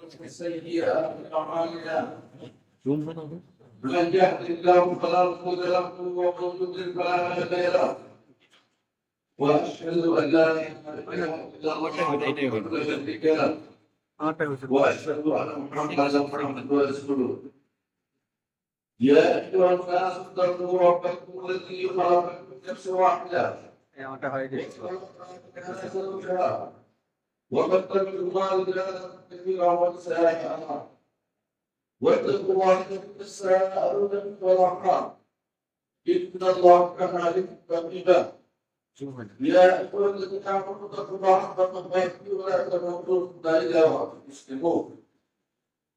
سيئات أعمالنا من يهد الله فلا مضل له ومن يضلل فلا هادي له وأشهد أن لا إله إلا الله وحده لا شريك له وأشهد أن محمدا عبده ورسوله يا أيها الناس اتقوا ربكم الذي خلقكم من نفس واحدة وبث منهما رجالا كثيرا ونساء واتقوا الله الذي تساءلون به والأرحام إن الله كان عليكم رقيبا يا أيها الذين آمنوا اتقوا الله حق تقاته ولا تموتن إلا وأنتم مسلمون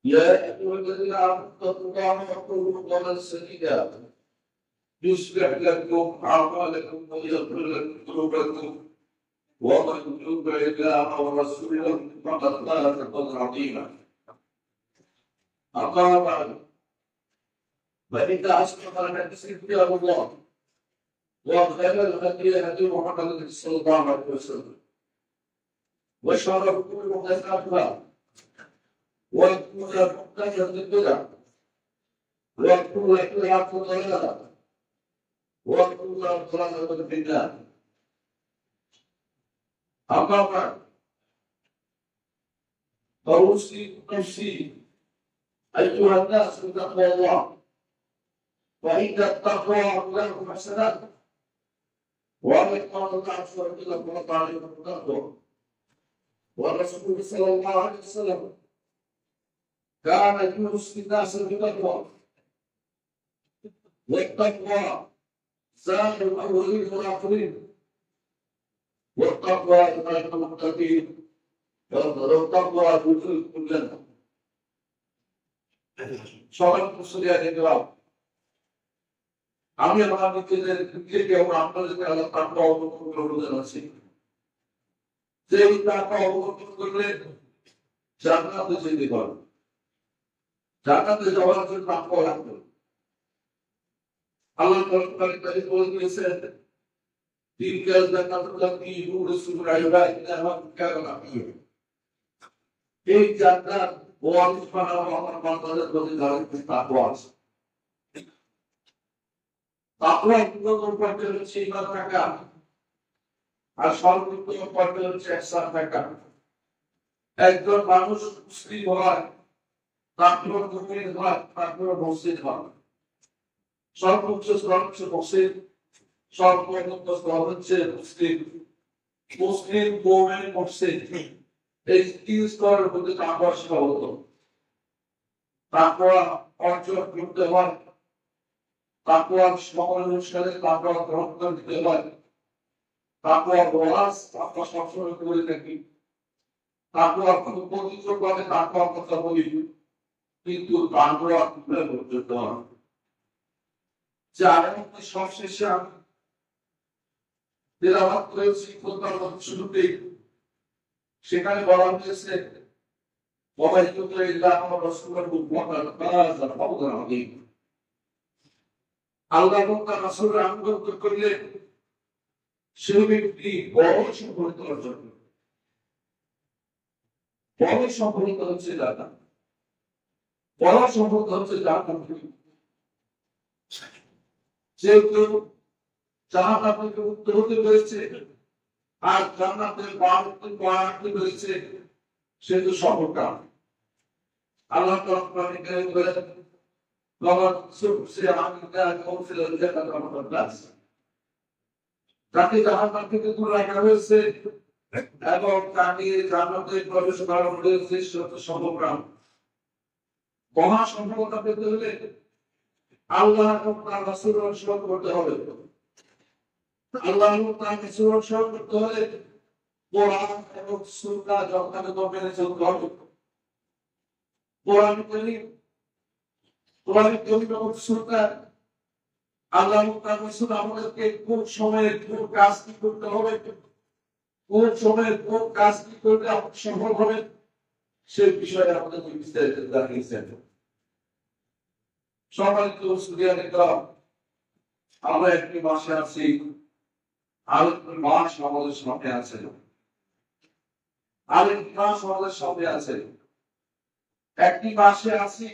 يا أيها الذين آمنوا اتقوا الله وقولوا قولا سديدا يصلح لكم أعمالكم ويغفر لكم ذنوبكم ومن يطع الله ورسوله فقد فاز فوزا عظيما أما بعد فإن أصدق الحديث كتاب الله وخير الهدي هدي محمد صلى الله عليه وسلم وشر الأمور محدثاتها وكل محدثة بدعة وكل بدعة ضلالة وكل ضلالة في النار أما بعد فأوصي نفسي أيها الناس بتقوى الله فإن التقوى أولاد حسنات ومن قال الله سبحانه وتعالى التقوى والرسول صلى الله عليه وسلم كان يوصي الناس بالتقوى والتقوى زاد الأولين والآخرين والتقوى إمام المتقين والتقوى تدخل الجنة সবাই মুসলিয়ান ইকরাম আমি আমার নিজেদেরকে এবং আপনাদেরকে আল্লাহ তাকওয়া অবলম্বন করতে জানাচ্ছি যে এই তাকওয়া অবলম্বন করলে জান্নাতে যেতে পারবে জান্নাতে যাওয়ার জন্য তাকওয়া লাগবে আল্লাহ তাআলা বলেছেন تلك الجنة التي يورثها عبادنا من كان مؤمنا এই জান্নাত ওয়ারিস বানানো আমার বান্দাদের প্রতি ধারিত তাকওয়া আছে তাকওয়া উন্নতম পর্যায়ে হচ্ছে ঈমান থাকা আর সর্বোত্তম পর্যায়ে হচ্ছে ইহসান থাকা একজন মানুষ মুসলিম হয় তারপর মুমিন হয় তারপর মুহসিন হয় সর্বোচ্চ স্তর হচ্ছে মুহসিন সর্বোচ্চ স্তর হচ্ছে মুসলিম মুসলিম মুমিন মুহসিন এই তিন স্তরের মধ্যে তাকওয়া সীমাবদ্ধ তাকওয়া অর্জন করতে হয় তাকওয়া সকল অনুষ্ঠানে তাকওয়া গ্রহণ করতে হয় তাকওয়া ওয়াজ তাকওয়া সবসময় করে থাকি তাকওয়া খুব পবিত্রভাবে তাকওয়া কথা বলি কিন্তু তাকওয়া কিভাবে করতে হয় যার মধ্যে সবশেষে আমি তেলাওয়াত করেছি খোদবার শুরুতেই সেখানে বলা হয়েছে ومن يطع الله ورسوله فقد فاز فوزا عظيما আল্লাহ এবং তার রাসূলের আনুগত্য করলে সে ব্যক্তি বড় সফলতা অর্জন করবে বড় সফলতা হচ্ছে জান্নাত বড় সফলতা হচ্ছে জান্নাত যেহেতু জান্নাত থেকে উত্তর হতে পেরেছে আর জান্নাতের বাড়তে পেরেছে সেহেতু সফলকাম আল্লাহ তাআলা বলেন لقد سبسي عنا كوفل الجنة رحمة الناس তাকে জাহান্নাম থেকে দূরে রাখা হয়েছে এবং তাকে জান্নাতে প্রবেশ করানো হয়েছে সর্বপ্রাণ মহা সফলতা পেতে হলে আল্লাহ এবং তার রাসূলের অনুসরণ করতে হবে আল্লাহ এবং তার রাসূলের অনুসরণ করতে হলে কোরআন এবং সুন্নাহ যথাযথ মেনে চলতে হবে কোরআন কারীম এবং সুন্নাহ আল্লাহ এবং তার রাসূল আমাদেরকে কোন সময়ে কোন কাজ কি করতে হবে কোন সময়ে কোন কাজ কি করলে আমরা সফল হবে সে বিষয়ে আমাদের বিস্তারিত জানিয়েছেন সম্মানিত সুরিয়ান ইকরাম আমরা একটি মাসে আছি আরেকটি মাস আমাদের সামনে আছে আরেকটি মাস আমাদের সামনে আছে একটি মাসে আছি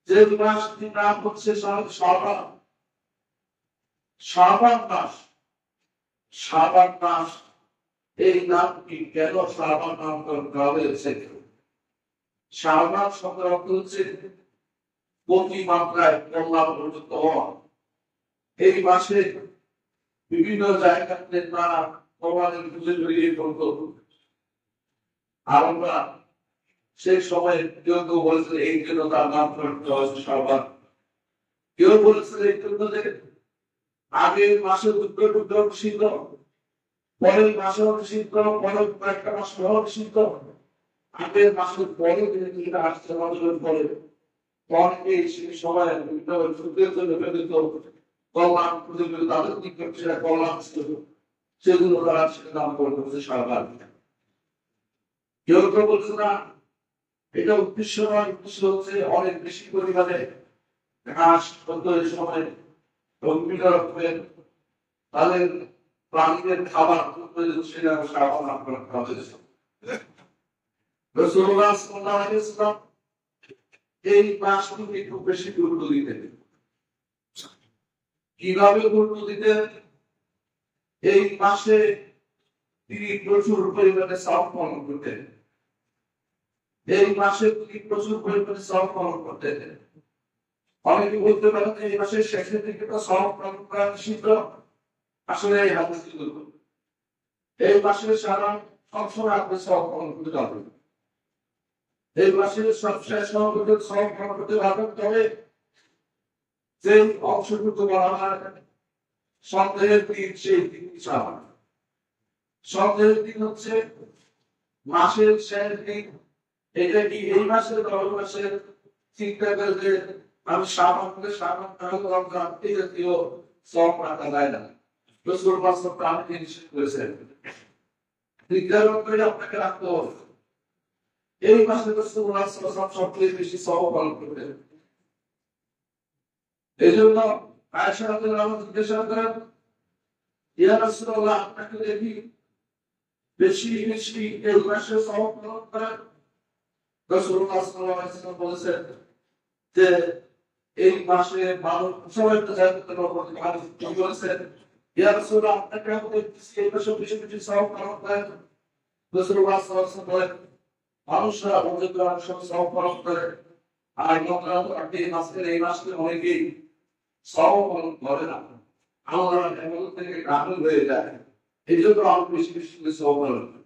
যে মাসটির নাম হচ্ছে শাবান। শাবান মাস, শাবান মাস, এই নামটি কেন শাবান নামকরণ করা হয়েছে? শাবান শব্দের অর্থ হচ্ছে গতি মাত্রায় কল্যাণ প্রযুক্ত হওয়া। এই মাসে বিভিন্ন জায়গাতে তারা কল্যাণের খুঁজে বেরিয়ে পড়ত। আর আমরা সেই সময় কেউ কেউ বলেছিল এই জন্য তার নামকরণ করা হয়েছে শাবান। কেউ বলেছিল এই জন্য যে আগের মাসে দুর্গ শীত, পরের মাসে শীত, পরের কয়েকটা মাস পর শীত, আগের মাসের পরে যেটা আসছে মাসের পরে অনেকে সেই সময় যুদ্ধের জন্য প্রেরিত কল্যাণ খুঁজে পেল, তাদের দিকে সেটা কল্যাণ ছিল, সেগুলো তারা সেটা নামকরণ করেছে শাবান। কেউ কেউ বলছে না এটা উদ্দেশ্য নয়, উদ্দেশ্য হচ্ছে অনেক বেশি পরিমাণে ঘাস হতো এই সময়, বিভিন্ন রকমের তাদের প্রাণীদের খাবার সেটা শাবান নামকরণ করা হয়েছে। রাসূলুল্লাহ সাল্লাল্লাহু আলাইহি ওয়াসাল্লাম এই মাসটিকে খুব বেশি গুরুত্ব দিতেন। কিভাবে গুরুত্ব দিতেন? এই মাসে তিনি প্রচুর পরিমাণে সওয়াব পালন করতেন। এই মাসে তিনি প্রচুর পরিমাণে সওয়াব পালন করতেন। অনেকে বলতে পারেন এই মাসের শেষের দিকে তো সওয়াব পালন করা নিষিদ্ধ। আসলে এই হাদিস এই মাসের সারা সবসময় আপনি সওয়াব পালন করতে পারবেন। এই মাসের সবশেষ সমাগতের সওয়াব পালন করতে পারবেন। তবে যে অংশটুকু বলা হয় সন্দেহের দিন, সেই দিন শাবান। সন্দেহের দিন হচ্ছে মাসের শেষ দিন। এটা কি এই মাসের 10 মাসের চিন্তা করে আমি শাবানকে শাবান তাহলে রমজান এই জাতীয় সওয়াব রাখা যায় না। রাসূলুল্লাহ সাল্লাল্লাহু আলাইহি ওয়াসাল্লাম নিষেধ করেছেন। নির্ধারণ করে আপনাকে রাখতে হবে। এই মাসে রাসূলুল্লাহ সাল্লাল্লাহু আলাইহি ওয়াসাল্লাম সবচেয়ে বেশি সওয়াব পালন করতেন। এই জন্য আয়েশা রাদিয়াল্লাহু আনহা জিজ্ঞাসা করেন, ইয়া রাসূলুল্লাহ আপনাকে দেখি বেশি বেশি এই মাসে সওয়াব পালন করেন। রাসূলুল্লাহ সাল্লাল্লাহু আলাইহি ওয়াসাল্লাম বলেছেন যে এই মাসে মানুষ সবাই তো জানতে বলেছেন, ইয়া রাসূলুল্লাহ আপনাকে দেখছি এই মাসে বেশি বেশি সওয়াব পালন করেন। রাসূলুল্লাহ সাল্লাল্লাহু আলাইহি ওয়াসাল্লাম বলেন মানুষরা বলতে পারে সওয়াব পালন করে, আর এই মাসে অনেকেই সওয়াব পালন করে না, আমরা এমন থেকে গাফিল হয়ে যায়। এই জন্য আমরা বেশি বেশি সওয়াব পালন করি।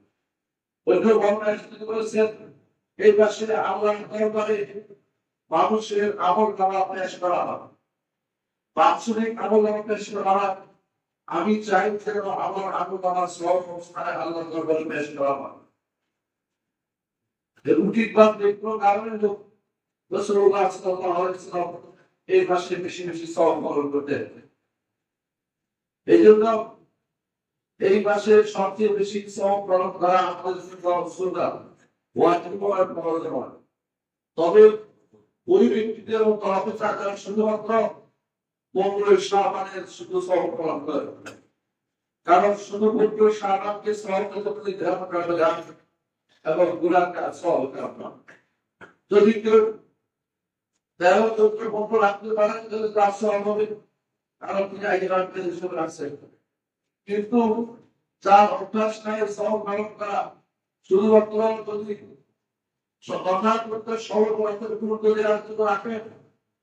ওইটা বর্ণনা করেছেন এই মাসে আল্লাহর দরবারে মানুষের আমল নামা পেশ করা হয়, বাৎসরিক আমল নামা পেশ করা হয়। আমি চাই যেন আমার আমল নামা সব অবস্থায় আল্লাহর দরবারে পেশ করা হয়। উচিত বা দেখবো কারণে লোক রাসূলুল্লাহ সাল্লাল্লাহু আলাইহি ওয়াসাল্লাম এই মাসে বেশি বেশি সওয়াব পালন করতেন। এই জন্য এই মাসে সবচেয়ে বেশি সওয়াব পালন করা আমাদের জন্য সুন্নাত, ওয়াজিব আর ফরজ নয়। তবে ওই ব্যক্তিদের তরফে থাকা শুধুমাত্র 15 শাবানের শুধু সওয়াব পালন করে, কারণ শুধু 15 শাবানকে সওয়াব করতে ধ্যান করা যায় এবং গুনাহ কাজ সওয়াব করা। যদি কেউ 13 চোদ্দ বছর রাখতে পারেন তাহলে তার সওয়াব হবে, কারণ তিনি আগে রাখতে হিসেবে রাখছেন। কিন্তু যার অভ্যাস নাই সওয়াব পালন করা, শুধুমাত্র যদি সকাল করতে সওয়াব করতে গুরুত্ব দিয়ে রাখে,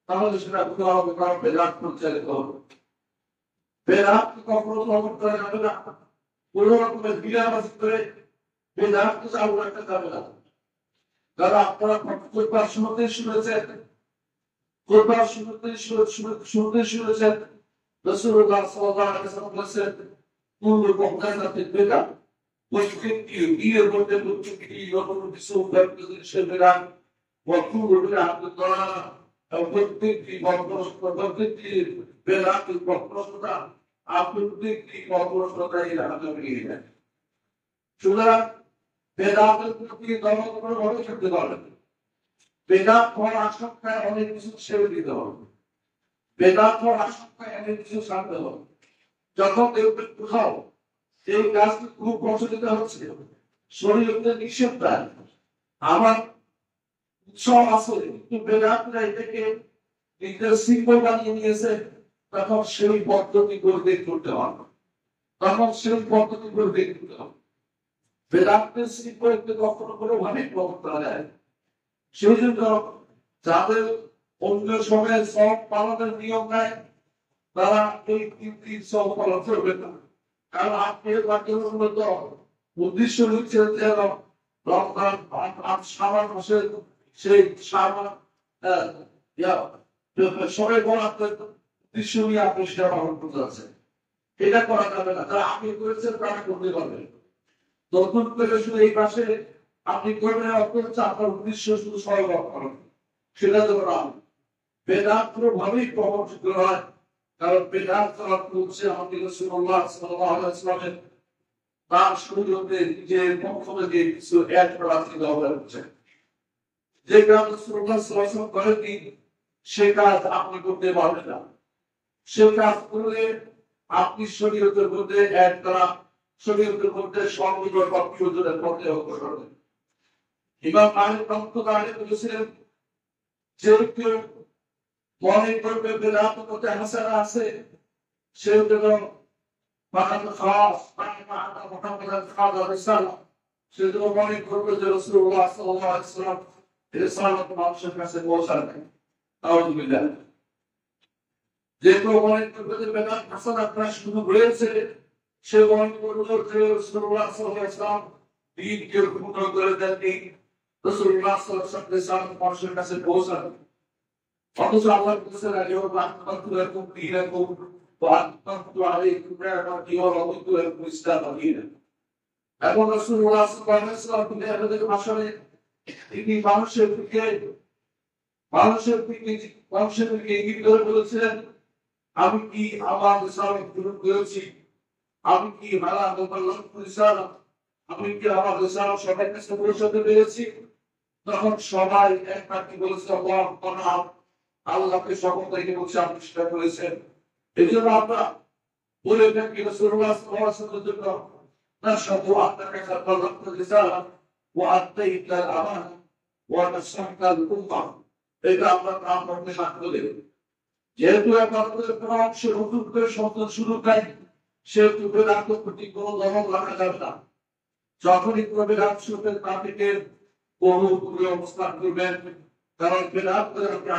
তাহলে সেটা গুনাহ হবে, কারণ বেদাত পরিচালিত হবে। বেদাত কখনো গ্রহণ করা যাবে না। কোনো রকমের বিরাবাসী করে বেদাত চালু রাখতে যাবে না। যারা আপনারা প্রত্যেকবার শুনেছেন, কোরবান শুনতে শুনেছেন রাসূলুল্লাহ সাল্লাল্লাহু আলাইহি ওয়াসাল্লাম বলেছেন, কুল্লু মুহদাসাতিন বিদআহ ওয়া কুল্লু বিয়ের মধ্যে মুশরিকি যখন কিছু ব্যক্তিদের বিধান ওয়া কুল্লু বিদআতিন দালালাহ এবং প্রত্যেকটি প্রত্যেকটি বেদাতের প্রশ্নটা প্রত্যেকটি প্রশ্নটা এই রাখতে গিয়ে সুতরাং বেদাতের প্রতি দমন করে ভাবে করতে পারবেন। বেদাত হওয়ার আশঙ্কায় অনেক কিছু ছেড়ে দিতে হবে। বেদাত হওয়ার আশঙ্কায় অনেক কিছু ছাড়তে হবে। যখন দেখবেন কোথাও এই কাজটি খুব প্রচলিত হচ্ছে, শরীয়তে নিষেধ দেয়, আমার উৎসব আছে, কিন্তু বেদাতরা এটাকে নিজের সিম্বল বানিয়ে নিয়েছে। তখন সেই পদ্ধতি করে করতে হবে, তখন সেই পদ্ধতি করে করতে হবে। বেদান্তের সিম্বলকে কখনো কোনোভাবেই প্রভাব করা যায়। সেই জন্য যাদের অন্য সময় সব পালনের নিয়ম নাই, তারা এই তিনটি সব পালন করবে না। কারণ আপনি মূলত উদ্দেশ্য হচ্ছে যে রমজান শাবান মাসের সেই শাবান সবাই বরাদ্দের উদ্দেশ্য নিয়ে আপনি সেটা পালন করতে যাচ্ছেন। এটা করা যাবে না, তারা আপনি করেছেন তারা করতে পারবেন। তখন করে শুধু এই পাশে আপনি করবেন, অথচ আপনার উদ্দেশ্য শুধু সবাই করেন, সেটা তো বেদাত পুরোভাবেই প্রভাবিত হয়। কারণ বেদাত তারা করছে আমাদের রাসূলুল্লাহ সাল্লাল্লাহু আলাইহি ওয়াসাল্লামের তার শরীয়তে নিজের পক্ষ থেকে কিছু অ্যাড করা ব্যবহার করছে। যে কাজ রাসূলুল্লাহ সাল্লাল্লাহু আলাইহি ওয়াসাল্লাম করেননি, সে কাজ আপনি করতে পারবেন না। সে কাজ করলে আপনি শরীয়তের মধ্যে অ্যাড করা, শরীয়তের মধ্যে সংবিধান কর্তৃত্বের পথে অগ্রসর হবেন। ইমাম মালিক রহমাতুল্লাহ বলেছিলেন, যে কেউ মনে করবে বেদাতের মধ্যে হাসানা আছে, সে যেন বাগান খাস বাগান মুহাম্মাদান খাদা রিসালা, সে যেন মনে করবে যে রাসূলুল্লাহ সাল্লাল্লাহু আলাইহি ওয়াসাল্লাম রিসালাত মানুষের কাছে পৌঁছাবে। আউযুবিল্লাহ। যে কেউ মনে করবে যে বেদাত হাসানা প্রায় শুরু হয়েছে, সে মনে করবে যে রাসূলুল্লাহ সাল্লাল্লাহু আলাইহি ওয়াসাল্লাম দ্বীনকে পূর্ণ করে দেননি, রাসূলুল্লাহ সাল্লাল্লাহু আলাইহি ওয়াসাল্লাম রিসালাত মানুষের কাছে পৌঁছাবে। অথচ আল্লাহ বলেছেন, আলিয়াউম দীনাকুম ওয়া আতমামতু আলাইকুম নি'মাতি ওয়া রাদিতু লাকুম ইসলাম দীনান। এবং রাসূলুল্লাহ সাল্লাল্লাহু আলাইহি ওয়াসাল্লাম আমাদের ভাষণে তিনি মানুষের দিকে ইঙ্গিত করে বলেছিলেন, আমি কি আমার রিসালাত পূরণ করেছি, আমি কি আমি কি আমার রিসালাত সবার কাছে পৌঁছাতে পেরেছি? তখন সবাই এক বাক্যে বলেছে, আল্লাহকে সকল থেকে বলছে আপনি সেটা করেছেন। এই জন্য আমরা বলে থাকি রাসূলুল্লাহ সাল্লাল্লাহু আলাইহি ওয়াসাল্লামের জন্য নাশহাদু আন্নাকা কাদ বাল্লাগতা রিসালাত ওয়া আতাইতাল আমানা ওয়া নাসাহতাল উম্মাহ। এটা আমরা নাম করতে সাক্ষ্য দেব। যেহেতু আমাদের কোন অংশ নতুন করে শব্দ শুরু নাই, সেহেতু বেদাত প্রতি কোনো দমন রাখা যাবে না। যখনই কোনো বেদাত শুরুতে তাদেরকে বহু দূরে অবস্থান করবেন, কারণ বেদাত করে আপনি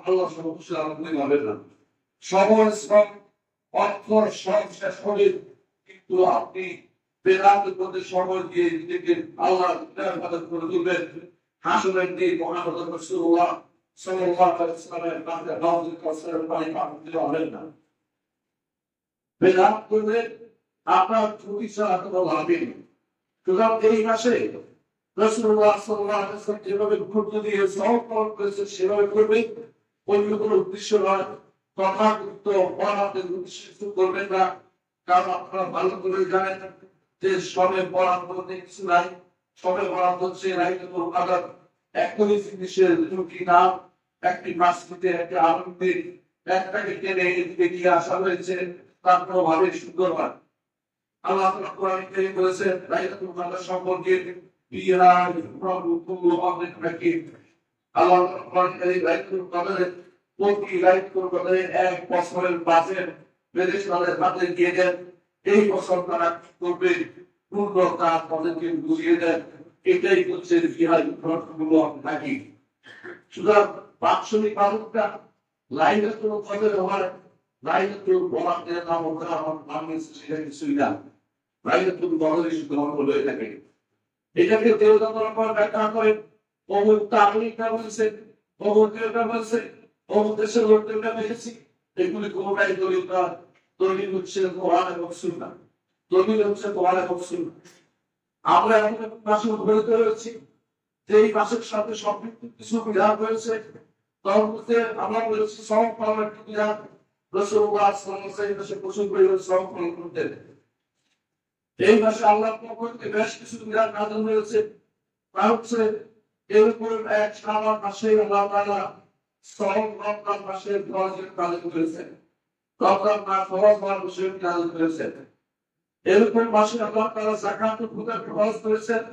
আল্লাহ সমস্যা আপনি পাবেন না। সময় শ্রম অক্ষর সব শেষ হবে, কিন্তু আপনি বেদাতের মধ্যে সময় দিয়ে নিজেকে আল্লাহ করে তুলবেন। হাসরের দিন মুহাম্মদ রাসূলুল্লাহ সাল্লাল্লাহু আলাইহি ওয়াসাল্লামের কাছে হাউজে কাউসারের পানি পান দিতে পারবেন না। বেদাত করলে আপনার ত্রুটি ছাড়া কোনো লাভই নেই। সুতরাং এই মাসে রাসূলুল্লাহ সাল্লাল্লাহু আলাইহি ওয়াসাল্লাম যেভাবে গুরুত্ব দিয়ে সওয়াব পালন করেছেন সেভাবে করবে, অন্য কোনো উদ্দেশ্য নয়। তথাকথিত পড়াতে উদ্দেশ্য করবেন না, কারণ আপনারা ভালো করে জানেন যে সবে পড়ার মধ্যে কিছু নাই। সবে পড়া হচ্ছে রাইতুল কাদর, একই জিনিসের দুটি নাম, একটি মাসজিদে একটি আনন্দে, একটাকে টেনে এদিকে নিয়ে আসা হয়েছে, তার প্রভাবে সুন্দরবার। আল্লাহ কোরআনে কারীম বলেছেন রাইতুল কাদর সম্পর্কে, ফিহা ইফরাদু কুল্লু আমরিন হাকীম। আল্লাহ কোরআনে কারীম রাইতুল কাদরের প্রতি রাইতুল কাদরের এক বছরের বাজেট ফেরেশতাদের হাতে দিয়ে দেন। এই বছর তারা কি করবে, পূর্ণ কাজ তাদেরকে বুঝিয়ে দেন। এটাই হচ্ছে ফিহা ইফরাদু কুল্লু আমরিন হাকীম। সুতরাং বাৎসরিক বাজেটটা লাইলাতুল কদর হয়, লাইলাতুল বরাতের নাম ওটা আমার নামে সেটা কিছুই না। লাইলাতুল কদর গ্রহণ হয়ে থাকে। এটাকে দেবতার উপর ব্যাখ্যা করে অমুক তাবলীগরা বলছে, অমুক দেবতা বলছে, অমুক দেশের লোকদেরটা দেখেছি। এগুলি কোনটাই দলিল না। দলিল হচ্ছে কোরআন এবং সুন্নাহ। দলিল হচ্ছে কোরআন এবং সুন্নাহ। আমরা এখন মাসে উদ্বলিত হয়েছি যে এই মাসের সাথে সম্পৃক্ত কিছু বিধান রয়েছে। তার মধ্যে আমরা বলেছি সওম পালনের একটি বিধান। রাসূলুল্লাহ সাল্লাল্লাহু আলাইহি ওয়াসাল্লাম প্রচুর পরিমাণে সওম পালন করতেন। এই মাসে আল্লাহর পক্ষ থেকে বেশ কিছু বিধান নাযিল হয়েছে। তা হচ্ছে এরকম এক শাবান মাসে আল্লাহ তাআলা সওম রমজান মাসের ফরজ নাযিল করেছেন। রমজান মাস ফরজ মাসের নাযিল করেছেন। এরকম মাসে আল্লাহ তাআলা যাকাতুল ফিতর ফরজ করেছেন।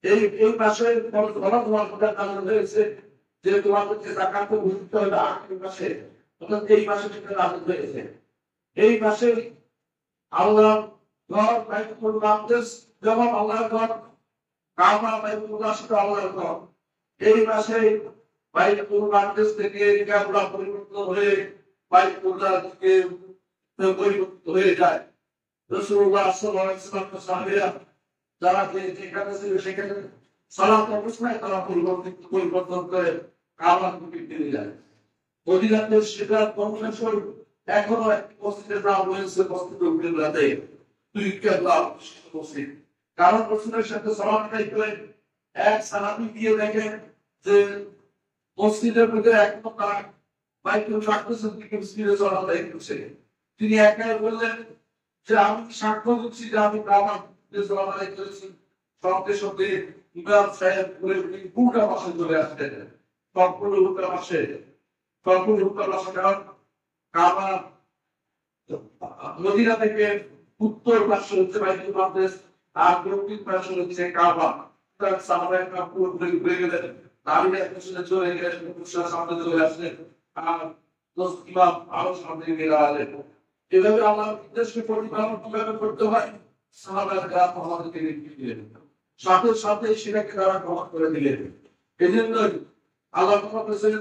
এই মাসে তোমার কারণ হয়েছে যে তোমাদেরকে জাকাত দিতে হবে আগামী মাসে, অর্থাৎ এই মাসে থেকে নাযিল হয়েছে। এই মাসে আল্লাহ ঘর বাইতুল মাকদিস যেমন আল্লাহর ঘর, কাবা বাইতুল মুকাদ্দাস আল্লাহর ঘর। এই মাসে বাইতুল মাকদিস থেকে কিবলা পরিবর্তন হয়ে বাইতুল্লাহ থেকে পরিবর্তন হয়ে যায়। রাসূলুল্লাহ সাল্লাল্লাহু আলাইহি ওয়াসাল্লাম সাহাবীরা যারা যেখানে ছিল সেখানে সালাত অবস্থায় তারা পরিবর্তন করে কাবার দিকে ফিরে যায়। মদিনাতের সিরাত বংশধর এখনো এক মসজিদের নাম রয়েছে মসজিদুল কিবলাতে, দুই কিবলা মসজিদ। কারণ রাসূলের সাথে সালাত আদায় করে এক সাহাবী গিয়ে দেখেন যে মসজিদের মধ্যে এখনো তারা বাইতুল মাকদিসের দিকে ফিরে সালাত আদায় করছে। তিনি একাই বললেন যে আমি সাক্ষ্য দিচ্ছি যে আমি কাবার সালাত আদায় করেছি। সঙ্গে সঙ্গে ইমাম সাহেব করে পুরোটা মাসে চলে আসতেন, সম্পূর্ণ হুকার মাসে কারণ কাবা মদিনা থেকে উত্তর পাশে হচ্ছে বাইতুল মাকদিস আর দক্ষিণ পাশে হচ্ছে কাবা। তার সাহাবায়ে কেরাম পুরো ঘুরে গেলেন, দাঁড়িয়ে পিছনে চলে গেলেন, মুসল্লির সামনে চলে আসলেন আর দোস্ত ইমাম আরো সামনে গিয়ে দাঁড়ালেন। এভাবে আল্লাহর নির্দেশকে পরিপালন কিভাবে করতে হয় সাহাবায়ে কেরাম আমাদেরকে দেখিয়ে দিলেন, সাথে সাথে সেটাকে তারা গ্রহণ করে দিলেন। এই জন্য আল্লাহ বলেছেন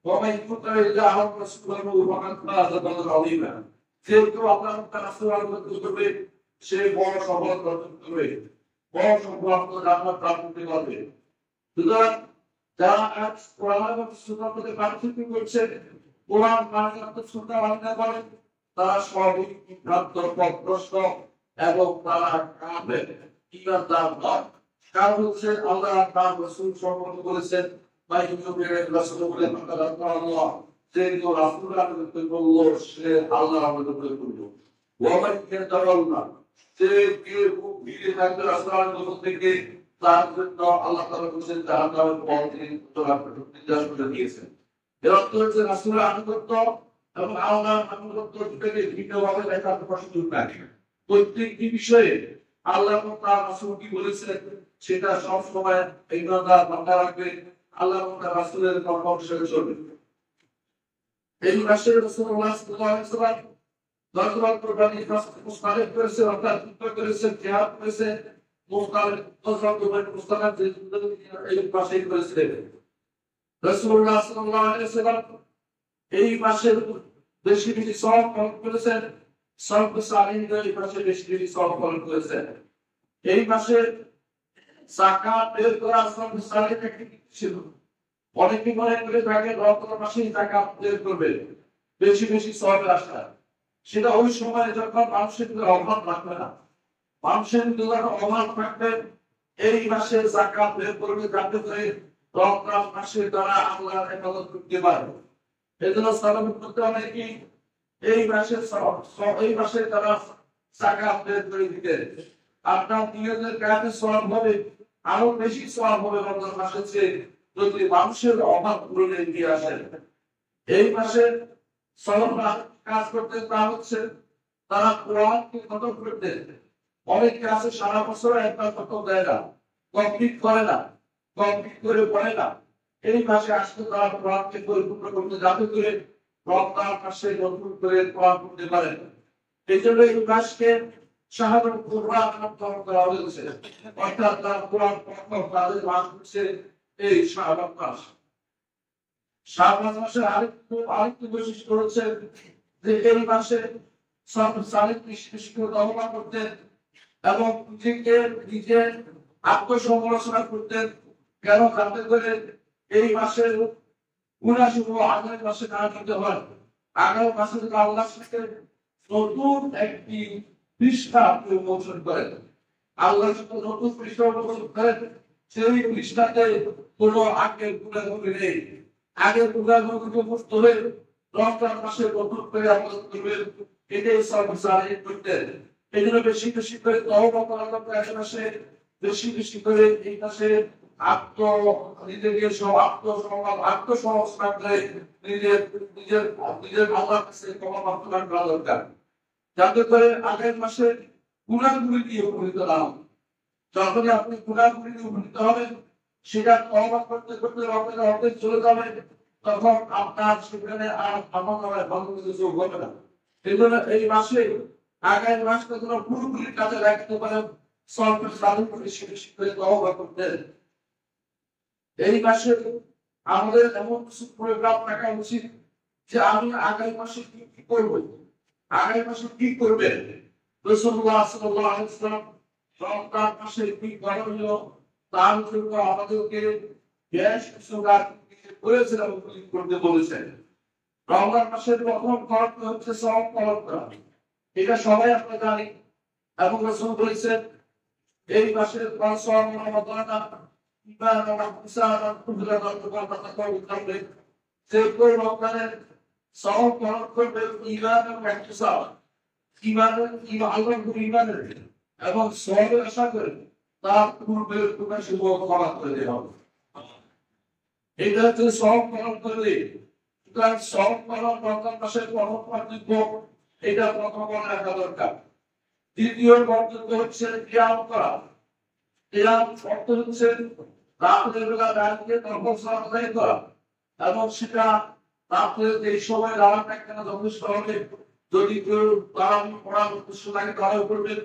ومن يطع الله ورسوله فقد فاز فوزا عظيما। যে কেউ আল্লাহ তাআলা রাসূলকে করবে সে বড় সফলতা অর্জন করবে, বড় সফলতা জান্নাত প্রাপ্ত করবে। সুতরাং যারা আজ কোরআন এবং সুন্নাহর মধ্যে পার্থক্য করছে, কোরআন মানব সুন্নাহ মানা করেন, তারা সবই বিভ্রান্ত পথভ্রষ্ট এবং তারা কাফের, ঈমানদার নয়। কারণ হচ্ছে আল্লাহ তার রাসূল সম্পর্ক করেছেন প্রত্যেকটি বিষয়ে আল্লাহ তার রাসূল কি বলেছেন সেটা সব সময় ঈমানদার মাথা রাখবে, আল্লাহ তার রাসূলের কথা অনুসারে চলবে। এই মাসে রাসূলুল্লাহ সাল্লাল্লাহু আলাইহি ওয়াসাল্লাম দরবার কোরবানি মুস্তালিফ করেছে, অর্থাৎ যুদ্ধ করেছে, জিহাদ করেছে, মুস্তালিফ মুস্তালিফ এই মাসে করেছে। রাসূলুল্লাহ সাল্লাল্লাহু আলাইহি ওয়াসাল্লাম এই মাসের বেশি বেশি সওয়াব পালন করেছেন, সওয়াব সালিহীনদের এই মাসে বেশি বেশি সওয়াব পালন করেছেন। এই মাসে যাকাত বের করা সওয়াব সালিহীন একটি ছিল। অনেকে মনে করে থাকে রমজান মাসেই যাকাত বের করবে, বেশি বেশি সওয়াবের আশা। সেটা ওই সময় যখন মানুষের অভাব থাকবে না, মানুষের অভাব থাকবে এই মাসে যাকাত বের করবে, যাতে করে রমজান মাসে তারা আল্লাহর ইবাদত করতে পারবে। এজন্য সালাত করতে হবে কি এই মাসে তারা যাকাত বের করে দিতে, আপনার নিয়তের কাজে সওয়াব হবে, আরো বেশি সওয়াব হবে রমজান মাসের চেয়ে যদি মানুষের অভাব পূরণে এগিয়ে আসেন। এই মাসে সওয়াবরা কাজ করতে তা হচ্ছে তারা কোরআনকে খতম করতে। অনেকে আছে সারা বছর একটা খতম দেয় না, কমপ্লিট করে না, কমপ্লিট করে পড়ে না। এই মাসে আসতে তারা কোরআনকে পরিপূর্ণ করতে, যাতে করে রমজান মাসে নতুন করে কোরআন পড়তে পারেন। এই জন্য এই মাসকে শাহরুল কোরআন নাম করা হয়েছে, অর্থাৎ তারা কোরআন পড়তে তাদের মাস হচ্ছে এই শাবান মাস। শাবান মাসের আরেকটু বৈশিষ্ট্য হচ্ছে যে এই মাসে সব সালিক বিশেষকে তওবা করতেন এবং নিজের আত্মসমালোচনা করতেন। কেন? যাতে করে এই মাসের গুনাহসমূহ আগামী মাসে না দিতে হয়, আগামী মাসে যদি আল্লাহর সাথে নতুন একটি পৃষ্ঠা উন্মোচন করেন, আল্লাহর সাথে নতুন পৃষ্ঠা উন্মোচন করেন, সেই পৃষ্ঠাতে কোনো আগের গুনাহগুলো নেই। আগের গুনাহগুলো মুক্ত হয়ে রমজান মাসে নতুন করে আমল করবেন, এটাই সব সালিক করতেন। এই জন্য বেশি বেশি করে তওবা করার প্রয়াস আসে, বেশি বেশি করে এই মাসে নিজেকে আত্মসংস্কার করে নিজের নিজের নিজের আল্লাহর কাছে ক্ষমা প্রার্থনা করা দরকার, যাতে করে আগের মাসে গুনাহগুলি দিয়ে উপকৃত না হয়। যখনই আপনি গুণাগুলি উপনীত হবেন, সেটা তওবা করতে করতে রমজানের অর্ধেক চলে যাবে, তখন আপনার সেখানে আর আমল-নামায় ভালো কিছু যোগ হবে না। এজন্য এই মাসে আগামী মাসটা যেন পুরোপুরি কাজে রাখতে পারেন, সরকার চালু করে বেশি করে তওবা করতে। এই মাসে আমাদের এমন কিছু প্রোগ্রাম রাখা উচিত যে আমি আগামী মাসে কি কি করবো, আগামী মাসে কি করবেন। রাসূলুল্লাহ সাল্লাল্লাহু আলাইহি ওয়াসাল্লাম রমজান মাসে কি করণীয় তার জন্য আমাদেরকে বেশ কিছু কাজ করেছেন এবং করতে বলেছেন। রমজান মাসের প্রথম করণীয় হচ্ছে সওম পালন করা, এটা সবাই আমরা জানি। এবং রাসূল বলেছেন এই মাসের সওম রমাদান ইবাদাত ইহসান কুদরাত করবে, যে কেউ রমজানের সওম পালন করবে ঈমান এবং ইহতিসাব, ঈমানের এবং সওয়াবের আশা করে তার পূর্বের গুনাহ শুভ ক্ষমা করে দেওয়া হবে। এটা হচ্ছে সওম পালন করলে। সুতরাং সওম পালন রমজান মাসের প্রথম কর্তব্য, এটা প্রথম মনে রাখা দরকার। দ্বিতীয় কর্তব্য হচ্ছে কিয়াম করা। কিয়াম অর্থ হচ্ছে রাতের বেলা দাঁড়িয়ে নফল আদায় করা, এবং সেটা রাতের এই সময় রাতটা কেন যথেষ্ট হবে। যদি কেউ তারাবি পড়ার উদ্দেশ্য লাগে তারাও করবেন,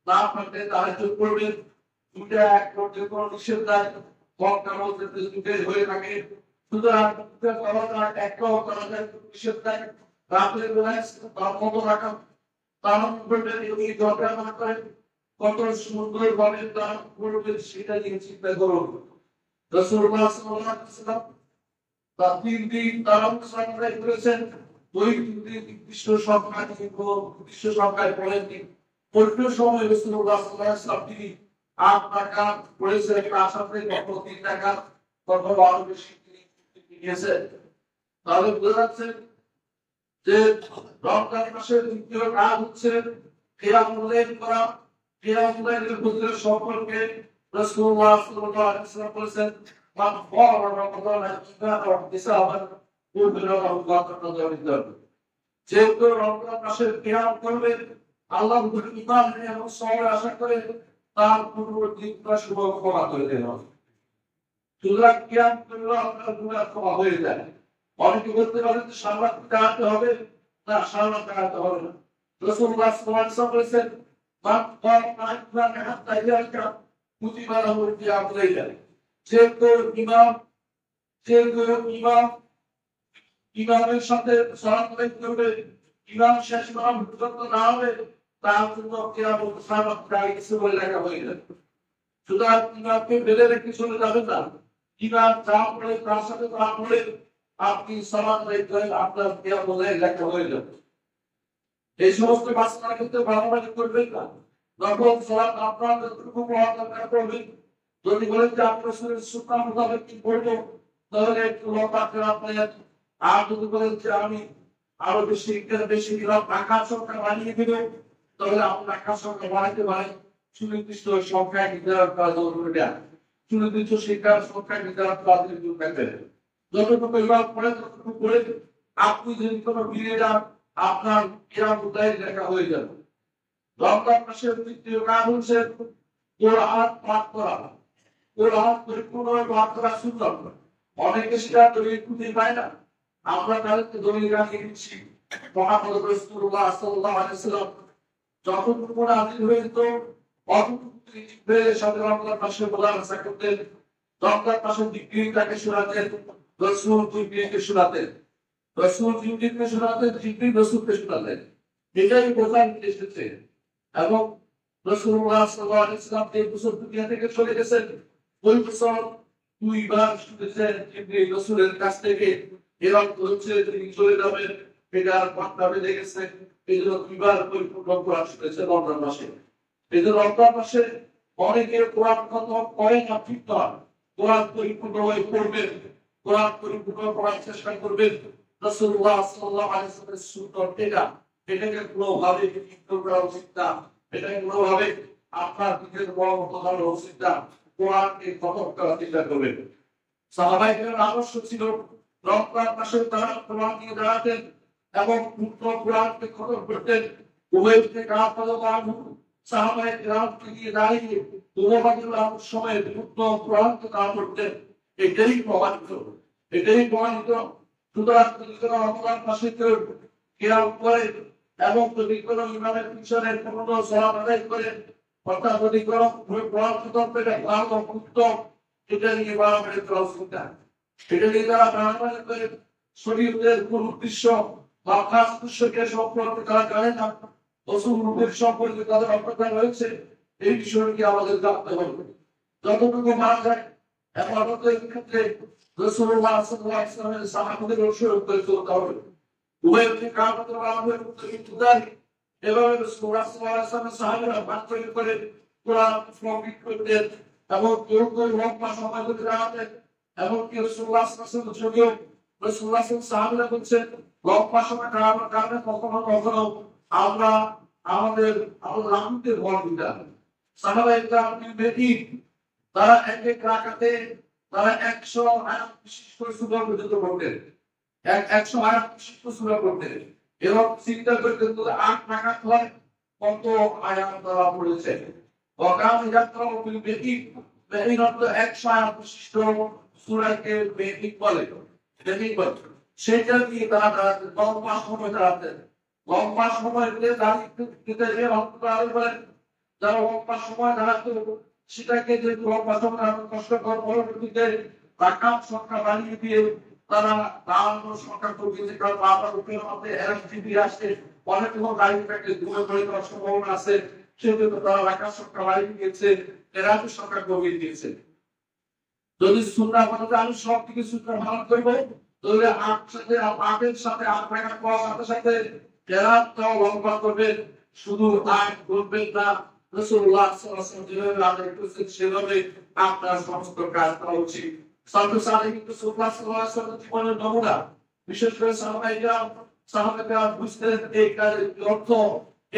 না পারলে তাহাজ্জুদ করবেন। দুটা এক করতে কোনো নিষেধ নাই, মক্কার মধ্যে দুটো হয়ে থাকে। সুতরাং দুটা করা যায়, একটাও করা যায়, নিষেধ নাই। রাতের বেলায় তার মতো রাখা, তার করবেন, এই দরকার না করেন কত সুন্দর ভাবে তার করবেন সেটা নিয়ে চিন্তা করুন। রাসূলুল্লাহ সাল্লাল্লাহু আলাইহি ওয়াসাল্লাম তার 3 দিন তারাবি সালাত করেছেন, ওই 3 দিন নির্দিষ্ট সংখ্যায় পড়েননি। পবিত্র সময় রাসূলুল্লাহ সাল্লাল্লাহু আলাইহি ওয়াসাল্লাম তিনি 8 রাকাত পড়েছেন, আসাতে কত 3 রাকাত, কত আরো বেশি তিনি নিয়েছেন। তাহলে বোঝা যাচ্ছে যে রমজান মাসের দ্বিতীয় কাজ হচ্ছে কিয়ামুল লাইল করা। কিয়ামুল লাইলের ফজিলত সম্পর্কে রাসূলুল্লাহ সাল্লাল্লাহু আলাইহি ওয়াসাল্লাম বলেছেন, মান ক্বামা রমাদান ঈমানান ওয়া ইহতিসাবান গুফিরা লাহু মা তাকাদ্দামা। যে কেউ রমজান মাসের কিয়াম করবে, আল্লাহর উপর ঈমান এবং সওয়াবের আশা করে, তার পূর্ববর্তী গুনাহ শুভ ক্ষমা করে দেওয়া হবে। সুতরাং কিয়াম করলে আপনার গুনাহ ক্ষমা হয়ে যায়। অনেকে বলতে পারেন যে সারা রাত দাঁড়াতে হবে, না সারা রাত দাঁড়াতে হবে না। রাসূলুল্লাহ সাল্লাল্লাহু আলাইহি ওয়াসাল্লাম বলেছেন, মান ক্বামা ঈমানান হাত্তা ইয়ালকা কুতিবা লাহু কিয়ামুল লাইল। যে কেউ ইমামের সাথে সালাত আদায় করবে, ইমাম শেষ করা পর্যন্ত না হবে, তার জন্য কিয়ামত সালাত দাঁড়িয়ে কিছু বলে লেখা হয়ে যাবে। সুতরাং ইমামকে বেঁধে রেখে চলে যাবেন না। ইমাম যা পড়ে তার সাথে তা পড়ে আপনি সালাত আদায় করেন, আপনার কিয়ামত লেখা হয়ে যাবে। এই সমস্ত বাসনার ক্ষেত্রে বাড়াবাড়ি করবেন না। যখন সালাত আপনার যতটুকু পড়া দরকার করবেন, যদি বলেন যে আপনার শরীর সুন্নাহ মোতাবেক কি পড়বো, তাহলে একটু লম্বা কেরাত নেন। আর যদি বলেন যে আমি আরো বেশি রাখার সংখ্যা বাড়িয়ে দেব, তাহলে আপনি রাখার সংখ্যা বাড়াইতে পারেন। সুনির্দিষ্ট সংখ্যা নির্ধারণ করা জরুরি না, সুনির্দিষ্ট শিক্ষার সংখ্যা নির্ধারণ করা জরুরি। যতটুকু ইমাম পড়েন ততটুকু পড়ে আপনি যদি কোনো মিলিয়ে যান, আপনার কিয়ামুল লাইল লেখা হয়ে যাবে। রমজান মাসের দ্বিতীয় কাজ হচ্ছে কোরআন পাঠ করা। কোরআন পরিপূর্ণভাবে পাঠ করা সুন্নাত। অনেকে সেটা দলিল খুঁজে পায় না, আমরা তাদেরকে দলিল রাখিয়ে দিচ্ছি। মুহাম্মদ রাসূলুল্লাহ সাল্লাল্লাহু আলাইহি ওয়াসাল্লাম যখন কোরআন নাযিল হয়েছিল, সাথে রমজান মাসে মুদারাসা করতেন। রমজান মাসে জিবরিলকে শোনাতেন, রাসূল জিবরিলকে শোনাতেন, রাসূল জিবরিলকে শোনাতেন, জিবরিল রাসূলকে শোনাতেন। এটাই বোঝার এসেছে। এবং রাসূলুল্লাহ সাল্লাল্লাহু আলাইহি ওয়াসাল্লাম এই বছর দুনিয়া থেকে চলে গেছেন, ওই বছর 2 বার শুনেছেন জিবরিল রাসূলের কাছ থেকে এরকম হচ্ছে তিনি চলে যাবেন, এটা বার্তা বেড়ে গেছে। এই জন্য 2 বার পরিপূর্ণ কোরআন শুনেছেন রমজান মাসে। এই জন্য রমজান মাসে অনেকে কোরআন খতম করেন না, ঠিক নয়। কোরআন পরিপূর্ণভাবে পড়বেন, কোরআন পরিপূর্ণ পড়ার চেষ্টা করবেন। রাসূলুল্লাহ সাল্লাল্লাহু আলাইহি ওয়াসাল্লামের সুন্নাত এটাকে কোনোভাবে ইগনোর করা উচিত না। এটাকে কোনোভাবে আপনার নিজের বড় করা উচিত না। কোরআনকে খতম করার চেষ্টা করবেন। সাহাবায়ে কেরামের আদর্শ ছিল রমজান মাসে তারা কোরআন নিয়ে দাঁড়াতেন এবং পুরো কোরআনকে খতম করতেন। উভয় থেকে সাহাবায়ে কেরাম নিয়ে দাঁড়িয়ে সময় উত্তম প্রয়ান্ত কাজ করতেন, এটাই প্রমাণিত। সুতরাং রমজান মাসে কেউ কেয়াম করে এবং যদি কোনো ইমামের পিছনে কোনো সালাত আদায় করে, অর্থাৎ যদি কোনো প্রয়ান্ত করতে ভালো উত্তম, এটা নিয়ে বাড়াবাড়ি করা উচিত না। এটা নিয়ে তারা বাড়াবাড়ি করে শরীরের কোন উদ্দেশ্য বা খাস উদ্দেশ্যকে সম্পর্কে তারা জানে না, রসুলের সম্পর্কে তাদের অজ্ঞতা রয়েছে, এই বিষয়টি আমাদের জানতে হবে। যতটুকু মারা যায় এবাদতের ক্ষেত্রে রাসূলুল্লাহ সাল্লাল্লাহু আলাইহি ওয়াসাল্লামের সাহাবাদের অনুসরণ করে চলতে হবে। উভয়কে কাফের আমাদের ইত্তেদার এভাবে রাসূলুল্লাহ সাল্লাল্লাহু আলাইহি ওয়াসাল্লামের সাহাবারা বাস্তব করে কোরআন শ্রবণ করতেন এবং কেউ কেউ লম্বা সময় ধরে দাঁড়াতেন এবং কেউ রাসূলুল্লাহ সাল্লাল্লাহু আলাইহি ওয়াসাল্লাম রাসূলুল্লাহ সাহাবারা বলছেন লম্বা সময় দাঁড়ানোর কারণে কখনো কখনো আমরা আমাদের রামকে ভর দিতাম। সাহাবায়ে কেরাম বেশি তারা এক এক রাকাতে তারা 100 আয়াত বিশিষ্ট সূরা পর্যন্ত পড়তেন, 100 আয়াত বিশিষ্ট সূরা পড়তেন এবং চিন্তা করতেন তো 8 রাকাত হয় কত আয়াত তারা পড়েছে। ওয়াকাম ইয়াকরাউ বিল বেকি বেহিনত 100 আয়াত বিশিষ্ট সূরাকে বেকি বলে, বেকি বলে। সেটা দিয়ে তারা লম্বা সময় দাঁড়াতেন। লম্বা সময় দিয়ে দাঁড়িয়ে যে অন্তরাল বলেন যারা লম্বা সময় দাঁড়াতে সেটাকে যে লম্বা সময় কষ্টকর পরবর্তীতে রাকাত সংখ্যা বাড়িয়ে দিয়ে তারা দাঁড়ানোর সংখ্যা কমিয়েছে, কারণ আপনার উপরের মধ্যে এলএমজিবি আসছে, অনেক কোনো গাড়ি প্যাকেজ দূরে করে দেওয়ার সম্ভাবনা আছে, সেজন্য তারা রাকাত সংখ্যা বাড়িয়ে দিয়েছে, এরাজের সংখ্যা কমিয়ে দিয়েছে। যদি সুন্নাহ বলতে আমি সব থেকে সুন্নাহ পালন করবো, তাহলে আগের সাথে 8 রাকাত পড়ার সাথে সাথে কেরাতটাও লম্বা করবেন, শুধু আয়াত বলবেন না। রাসূলুল্লাহ সাল্লাল্লাহু আলাইহি ওয়াসাল্লাম যেভাবে আদেশ করেছেন সেভাবে আপনার সমস্ত কাজ করা উচিত। সাল্লাল্লাহু আলাইহি ওয়াসাল্লাম জীবনের নমুনা, বিশেষ করে সাহাবায়ে বুঝতেন এই কাজের কি অর্থ,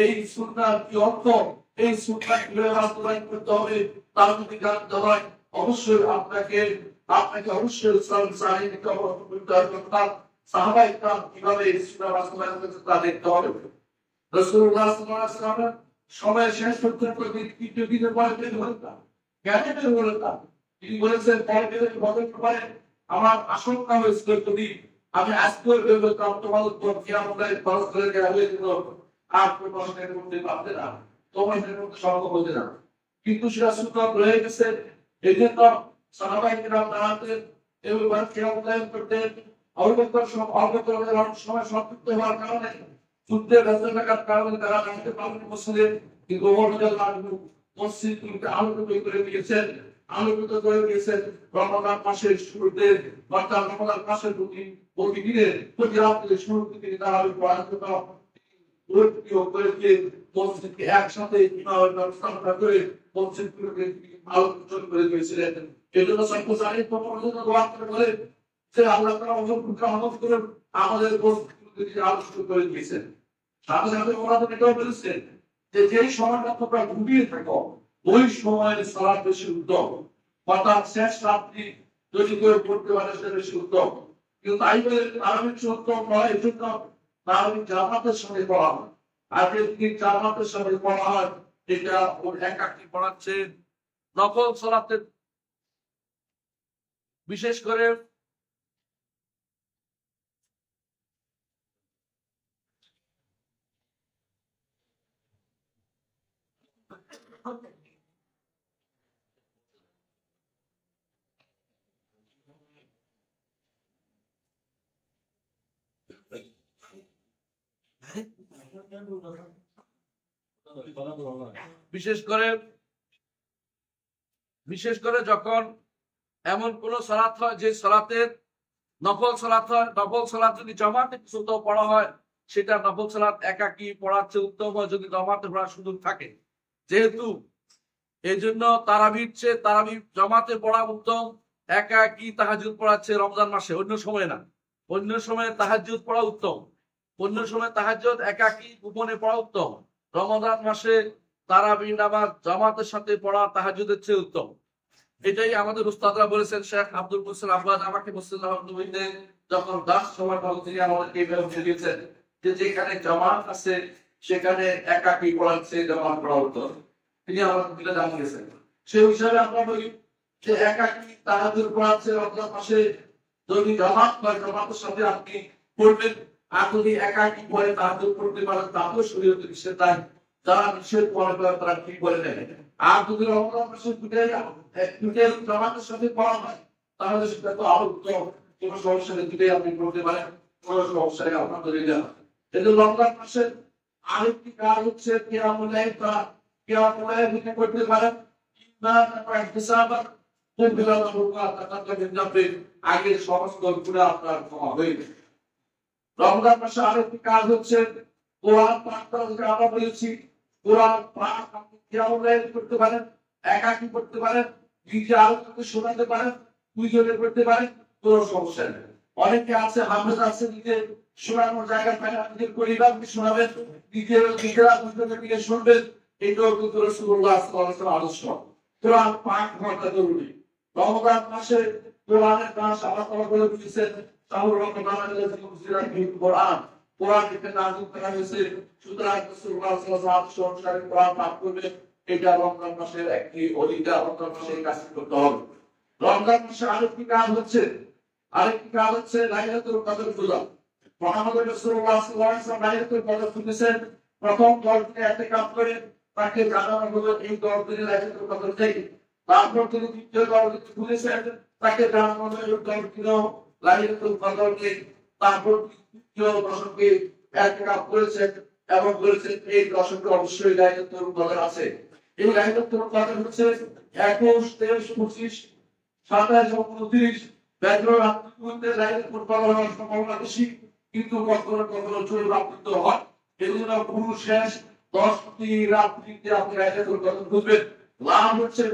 এই সুন্নাহর কি অর্থ, এই সুন্নাহ কিভাবে বাস্তবায়ন করতে হবে তার যদি জানতে হয় অবশ্যই আপনাকে অবশ্যই সাল্লাল্লাহু আলাইহি ওয়াসাল্লাম সাহাবায়ে কেরাম কিভাবে এই সুন্নাহ বাস্তবায়ন করেছেন তা দেখতে হবে। রাসূলুল্লাহ সাল্লাল্লাহু আলাইহি ওয়াসাল্লাম সময় শেষ করতে তৃতীয় দিনের পরে বের হতাম, কেন বের হতাম? তিনি বলেছেন পরে বের বদল করে আমার আশঙ্কা হয়েছিল যদি আমি আজকে বের হতাম তোমাদের উপর কিয়ামতের খরচ করে দেওয়া হয়েছিল, আর কোনো প্রশ্নের মধ্যে পাবে না, তোমার মধ্যে সম্ভব হতে না। কিন্তু সেটা সুতরাং রয়ে গেছে, এই জন্য সাহাবায়ে কেরাম দাঁড়াতেন এবার কিয়ামত করতেন। অল্প সময় সংক্ষিপ্ত হওয়ার কারণে যুদ্ধের রাজা থাকার কারণে তারা জানতে পারেন মসজিদে, কিন্তু মসজিদকে আলোকিত করে দিয়েছেন, আলোকিত করে দিয়েছেন রমজান মাসের শুরুতে, অর্থাৎ রমজান মাসের প্রতিদিনে প্রতি রাত্রে শুরুতে তিনি তারা করে দিয়ে মসজিদকে একসাথে ব্যবস্থা করে মসজিদগুলোকে আলোকিত করে দিয়েছিলেন। এই জন্য বলে যে আল্লাহ তাআলা অনুগ্রহ করে আমাদের মসজিদগুলোকে আলোকিত করে দিয়েছেন। সাথে সাথে ওরা তো এটাও বলেছেন যে যেই সময়টা তোমরা ঘুমিয়ে থাকো ওই সময়ের সালাত বেশি উত্তম, অর্থাৎ শেষ রাত্রি যদি কেউ পড়তে পারে সেটা বেশি উত্তম। কিন্তু তাই বলে তারাবির উত্তম নয়, এই জন্য তারাবি জামাতের সঙ্গে পড়া হয়। আর যদি জামাতের সঙ্গে পড়া হয় এটা ওর একাকী পড়াচ্ছে। নফল সালাতের বিশেষ করে যখন এমন কোন সালাত হয় যে সালাতের নফল সালাত হয়, নফল সালাত যদি জামাতে পড়া হয় সেটা নফল সালাত একাকী পড়ার চেয়ে উত্তম হয় যদি জামাতে পড়ার সুযোগ থাকে। যেহেতু এই জন্য তারাবির চেয়ে তারাবি জামাতে পড়া উত্তম, একাকী তাহাজ্জুদ পড়াচ্ছে রমজান মাসে, অন্য সময় না। অন্য সময়ে তাহাজ্জুদ পড়া উত্তম, অন্য সময় তাহাজ্জুদ একাকী গোপনে পড়া উত্তম। রমজান মাসে তারাবি নামাজ জামাতের সাথে পড়া তাহাজ্জুদের চেয়ে উত্তম। এটাই আমাদের উস্তাদরা বলেছেন। শেখ আব্দুল মুহসিন আব্বাস আমাকে যখন 10 সময় তিনি আমাদেরকে দিয়েছেন যে যেখানে জামাত আছে সেখানে একাকী পড়াচ্ছে জামাত পড়া উত্তম। তিনি আমাদের জানিয়েছেন। সেই হিসাবে আমরা বলি যে একাকি তাহাজ্জুদ পড়াচ্ছে রমজান মাসে যদি জামাত হয় জামাতের সাথে আপনি পড়বেন, আর যদি একাকি পড়ে তাহাজ্জুদ পড়তে পারেন তাহলে শরীয়তে নিষেধ নাই, যারা নিষেধ মনে করে তারা ঠিক করে নেয়। আর যদি রমজান মাসে দুটাই জামাতের সাথে পড়া হয় তাহলে সেটা তো আরো উত্তম, কোনো সমস্যা নেই, দুটাই আপনি পড়তে পারেন, কোনো সমস্যা নেই আলহামদুলিল্লাহ। এই যে রমজান মাসের আরেকটি কাজ হচ্ছে কিয়ামুল লাইল, কিয়ামুল লাইল করতে পারেন আগের সমস্ত গুনাহ আপনার ক্ষমা হয়ে যাবে। রমজান মাসে আরেকটি কাজ হচ্ছে কোরআন পাঠ করা, যেটা আমরা বলেছি কোরআন পাঠ আপনি কিয়ামুল লাইল করতে পারেন, একাকী করতে পারেন, নিজে আলোচনা শোনাতে পারেন, দুইজনে করতে পারেন, কোনো সমস্যা নেই। অনেকে আছে হাফেজ আছে নিজে শোনানোর জায়গা পায় না, নিজের পরিবারকে শোনাবেন, নিজেরা দুজনে মিলে শুনবেন, এটাও কিন্তু রাসূলুল্লাহ সাল্লাল্লাহু আলাইহি ওয়াসাল্লাম আদর্শ। কোরআন পাঠ করা জরুরি। রমজান মাসে কোরআনের মাস আল্লাহ তাআলা বলে দিয়েছেন শাহরুর রমজান কোরআন, কোরআন থেকে নাযিল করা হয়েছে, সুতরাং রাসূলুল্লাহ সাল্লাল্লাহু আলাইহি ওয়াসাল্লাম অনুসারে কোরআন পাঠ করবে, এটা রমজান মাসের একটি অধিকার, রমজান মাসে এই কাজ করতে হবে। রমজান মাসে আরেকটি কাজ হচ্ছে লাইলাতুল কদর খোঁজা। মুহাম্মদ রাসূলুল্লাহ সাল্লাল্লাহু আলাইহি ওয়াসাল্লাম লাইলাতুল কদর খুঁজেছেন, প্রথম 10 দিনে ইতিকাফ করে তাকে জানানো হলো এই 10 দিনে লাইলাতুল কদর চাই। তারপর তিনি দ্বিতীয় 10 দিন খুঁজেছেন, তাকে জানানো হলো এই 10 দিনে লাইলাতুল কদর চাই। তারপর তৃতীয় দশকে ইতিকাফ করেছেন এবং বলেছেন এই দশকে অবশ্যই লাইলাতুল কদর আছে। এই লাইলাতুল কদর হচ্ছে 21, 23, 25, 27 এবং 29 ব্যাচলর রাত্রিতে লাইলাতুল কদর হওয়ার সম্ভাবনা বেশি, কিন্তু কখনো কখনো চোর রাত্রিতে হয়। এজন্য পুরো শেষ 10টি রাত্রিতে আপনি লাইলাতুল কদর খুঁজবেন। লাভ হচ্ছে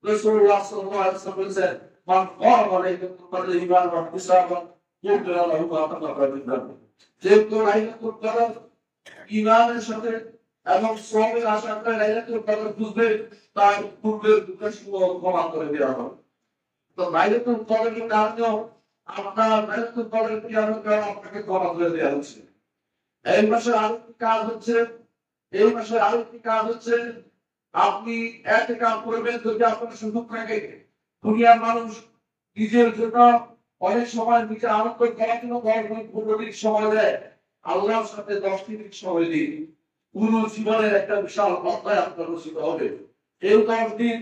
রাসূলুল্লাহ সাল্লাল্লাহু আলাইহি ওয়াসাল্লাম বলেছেন মান ক্বামা লাইলাতুল কদর ঈমানান ওয়া ইহতিসাবান কুতিবা লাহু মা তাকাব্বালা মিন যামবি। যে তো লাইলাতুল কদর ঈমানের সাথে এবং সওয়াবের আশা করে লাইলাতুল কদর খুঁজবে, তার পূর্বের গুনাহসমূহ ক্ষমা করে দেওয়া হবে। তো লাইলাতুল কদরের কারণেও আপনার লাইলাতুল কদরের কিয়ামত আপনাকে ক্ষমা করে দেওয়া হচ্ছে। এই মাসে আরেকটি কাজ হচ্ছে আপনি ইতিকাফ করবেন যদি আপনার সুযোগ থাকে। দুনিয়ার মানুষ নিজের জন্য অনেক সময় নিজে আনন্দ করার জন্য 15 দিন সময় দেয়, আল্লাহর সাথে 10 দিন সময় দিন, পুরো জীবনের একটা বিশাল অধ্যায় আপনার রচিত হবে। এই 10 দিন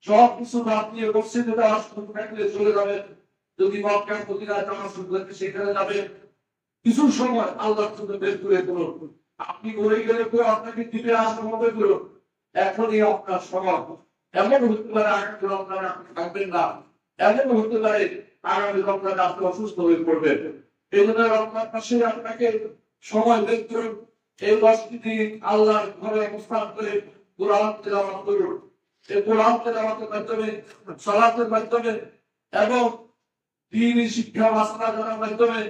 সব কিছু বাদ দিয়ে মসজিদে আসলে চলে যাবেন, যদি মক্কার মদিনা যাওয়ার সুযোগ থাকে সেখানে যাবেন, কিছু সময় আল্লাহর জন্য বের করে দিন। আপনি মরে গেলে কেউ আপনাকে দিবে আসতে হবে করুন, এখনই আপনার সময়। এমন হতে পারে আগামী রমজানে আপনি থাকবেন না, এমন হতে পারে আগামী রমজানে আপনি অসুস্থ হয়ে পড়বেন। এই জন্য রমজান মাসে আপনাকে সময় বের করুন, এই 10টি দিন আল্লাহর ঘরে অবস্থান করে কোরআন তেলাওয়াত করুন। এই কোরআন তেলাওয়াতের মাধ্যমে, সালাতের মাধ্যমে এবং দ্বীনি শিক্ষা মাসলা জানার মাধ্যমে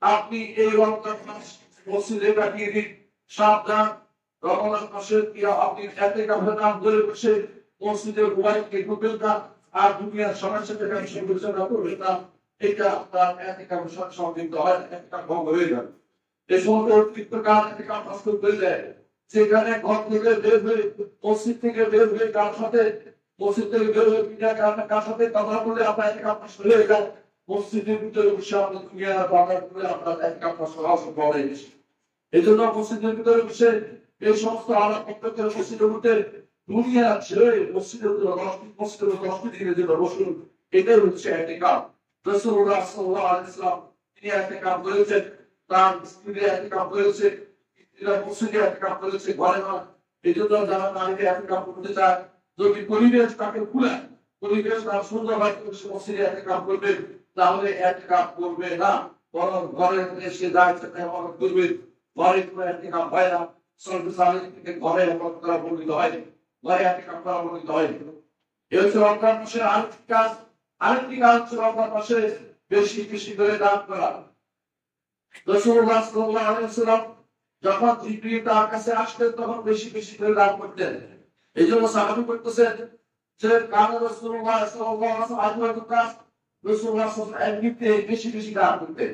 আপনি এই রমজান মাস মসজিদে কাটিয়ে দিন। সাবধান, রমজান মাসে আপনি ইতিকাফের নাম ধরে বসে মসজিদের মোবাইলকে ঢুকবেন না, আর দুনিয়ার সমস্যা থেকে বিবেচনা করবেন না, এটা আপনার ইতিকাফের সাথে সংযুক্ত হয়, ইতিকাফ ভঙ্গ হয়ে যাবে। এই সমস্ত অতিরিক্ত কাজ ইতিকাফ নষ্ট করে দেয়। সেখানে ঘর থেকে বের হয়ে, মসজিদ থেকে বের হয়ে কার সাথে, মসজিদ থেকে বের হয়ে কার সাথে কথা বলে আপনার ইতিকাফ নষ্ট হয়ে যায়। মসজিদের ভিতরে বসে আপনি দুনিয়ার বাজার করে আপনার ইতিকাফ নষ্ট হওয়া সম্ভব হয়ে গেছে। এই জন্য মসজিদের ভিতরে বসে এই সমস্ত আলাপ প্রত্যেকের মসজিদের মধ্যে দুনিয়া ছেড়ে মসজিদের দিকে যেটা বসুন, এটাই হচ্ছে ইতিকাফ। রাসূলুল্লাহ সাল্লাল্লাহু আলাইহি ওয়াসাল্লাম তিনি ইতিকাফ করেছেন, তার স্ত্রী ইতিকাফ করেছে, স্ত্রীরা মসজিদে ইতিকাফ করেছে, ঘরে না। এই জন্য যারা নারীকে ইতিকাফ করতে চায়, যদি পরিবেশ তাকে খুলে, পরিবেশ তার সুন্দর হয়, মসজিদে ইতিকাফ করবে, তাহলে ইতিকাফ করবে না, বরং ঘরের এসে দায়িত্ব নেওয়া করবে। ঘরে কোনো ইতিকাফ হয় না, ঘরে ইবাদত করা বর্ণিত হয়, ঘরে ইতিকাফ করা বর্ণিত হয়। এই হচ্ছে রমজান মাসের আরেকটি কাজ হচ্ছে রমজান মাসে বেশি বেশি করে দান করা। রাসূলুল্লাহ সাল্লাল্লাহু আলাইহি ওয়াসাল্লাম যখন জিবরিল তার কাছে আসতেন তখন বেশি বেশি করে দান করতেন। এই জন্য সাহাবী করতেছেন যে কানা রাসূলুল্লাহ সাল্লাল্লাহু আলাইহি ওয়াসাল্লাম রাসূলুল্লাহ সাল্লাল্লাহু আলাইহি ওয়াসাল্লাম বেশি বেশি দান করতেন,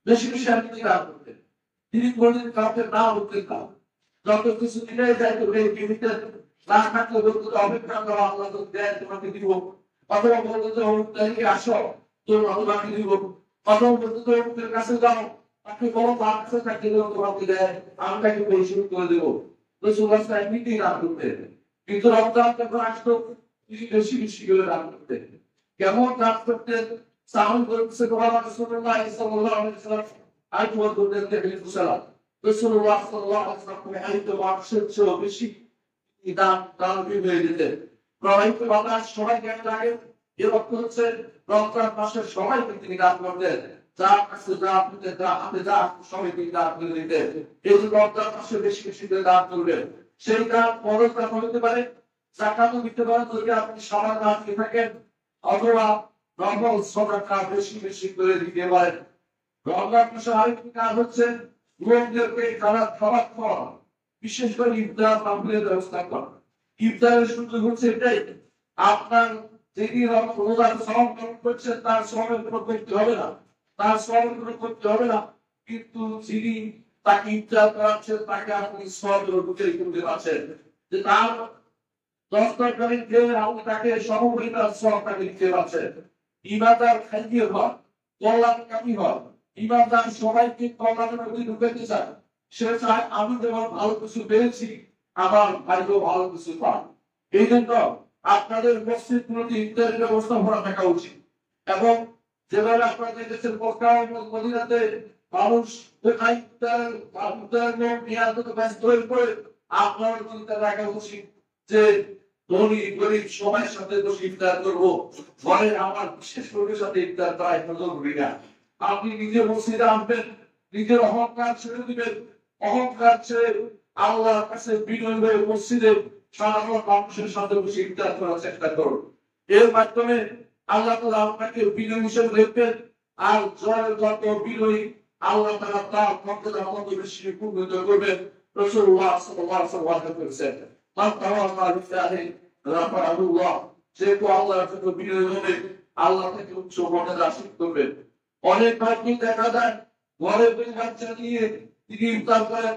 বেশি বেশি দান করতেন। তিনি কোনদিন কাউকে না বলতেন না, যত কিছু দিলে যাইতো দিতেন, না থাকলে বলতো অপেক্ষা করো, আল্লাহ তো দেয় তোমাকে দিব, অথবা বলতো যে অমুক তারিখে আসো তোমার তোমাকে দিব, অথবা বলতো যে অমুকের কাছে যাও আপনি বলো তার কাছে থাকলে তোমাকে দেয়, আমি তাকে পরিশোধ করে দেবো। রাসূলুল্লাহ সাল্লাল্লাহু আলাইহি ওয়াসাল্লাম দান করতেন, কিন্তু রমজান যখন আসতো তিনি বেশি বেশি করে দান করতেন। কেমন দান করতেন? সাহাবী বলতেছে রাসূলুল্লাহ সাল্লাল্লাহু আলাইহি ওয়াসাল্লাম আইতুয়া করতেন সালাত, রাসূলুল্লাহ সাল্লাল্লাহু আলাইহি ওয়াসাল্লাম আইতো মাসের চেয়ে বেশি দান দান হয়ে দিতেন। প্রবাহিত বাতাস সবাই কেমন লাগে? এর অর্থ হচ্ছে রমজান মাসের সবাইকে তিনি দান করতেন, যা কাছে যা আপনাদের যা হাতে যা সবাই তিনি দান করে দিতেন। এই যে রমজান মাসে বেশি বেশি করে দান করবেন, সেই দান ফরজ দান হতে পারে, যাকাতও দিতে পারেন যদি আপনি সবার দান দিয়ে থাকেন, অথবা নফল সাদাকা বেশি বেশি করে দিতে পারেন। রমজান মাসে আরেকটি কাজ হচ্ছে লোকদেরকে খাবার খাওয়া, বিশেষ করে ইফতার মাহফিলের ব্যবস্থা করা। ইফতারের সুযোগ হচ্ছে এটাই, আপনার যিনি রোজার সওয়াব গ্রহণ করছেন তার সওয়াবের কোনো করতে হবে না, তার সওয়াবের কোনো করতে হবে না, কিন্তু যিনি তাকে ইফতার করাচ্ছেন তাকে আপনি সওয়াবের অধিকারী করতে পারছেন, যে তার 10 তরকারি খেয়ে আপনি তাকে সমপরিমাণ সওয়াব তাকে দিতে পারছেন। ইমানদার খাইয়ে হয়, কল্যাণকামী হয়, ইমানদার সবাইকে কল্যাণের মধ্যে ঢুকাতে চায়, সে চায় আমি যেমন ভালো কিছু পেয়েছি আমার ভাইকেও ভালো কিছু পান। এই জন্য আপনাদের মসজিদগুলোতে ইফতারের ব্যবস্থা করা থাকা উচিত, এবং যেভাবে আপনারা দেখেছেন মক্কা এবং মদিনাতে মানুষ ব্যস্ত হয়ে পড়ে, আপনার চিন্তা রাখা উচিত যে ধনী গরিব সবার সাথে বসে ইফতার করবো, ঘরে আমার বিশেষ লোকের সাথে ইফতার করা এটা জরুরি না। আপনি নিজে মসজিদে আনবেন, নিজের অহংকার ছেড়ে দিবেন, অহংকার ছেড়ে আল্লাহর কাছে বিনয় হয়ে মসজিদে সাধারণ মানুষের সাথে বসে ইফতার করার চেষ্টা করুন। এর মাধ্যমে আল্লাহ তাআলা আপনাকে বিনয় হিসেবে দেখবেন, আর জয়ের যত বিনয়ী আল্লাহ তাআলা তার মর্যাদা তত বেশি উন্নত করবেন। রাসূলুল্লাহ সাল্লাল্লাহু আলাইহি ওয়াসাল্লাম বলেছেন, মান তাওয়াদা লিল্লাহি রাফা'াহু আল্লাহ, যে কেউ আল্লাহর জন্য বিনয়ী হবে আল্লাহ তাকে উচ্চ মর্যাদা দান করবেন। অনেক ভাইকে দেখা যায় ঘরে দুই বাচ্চা নিয়ে তিনি ইফতার করেন,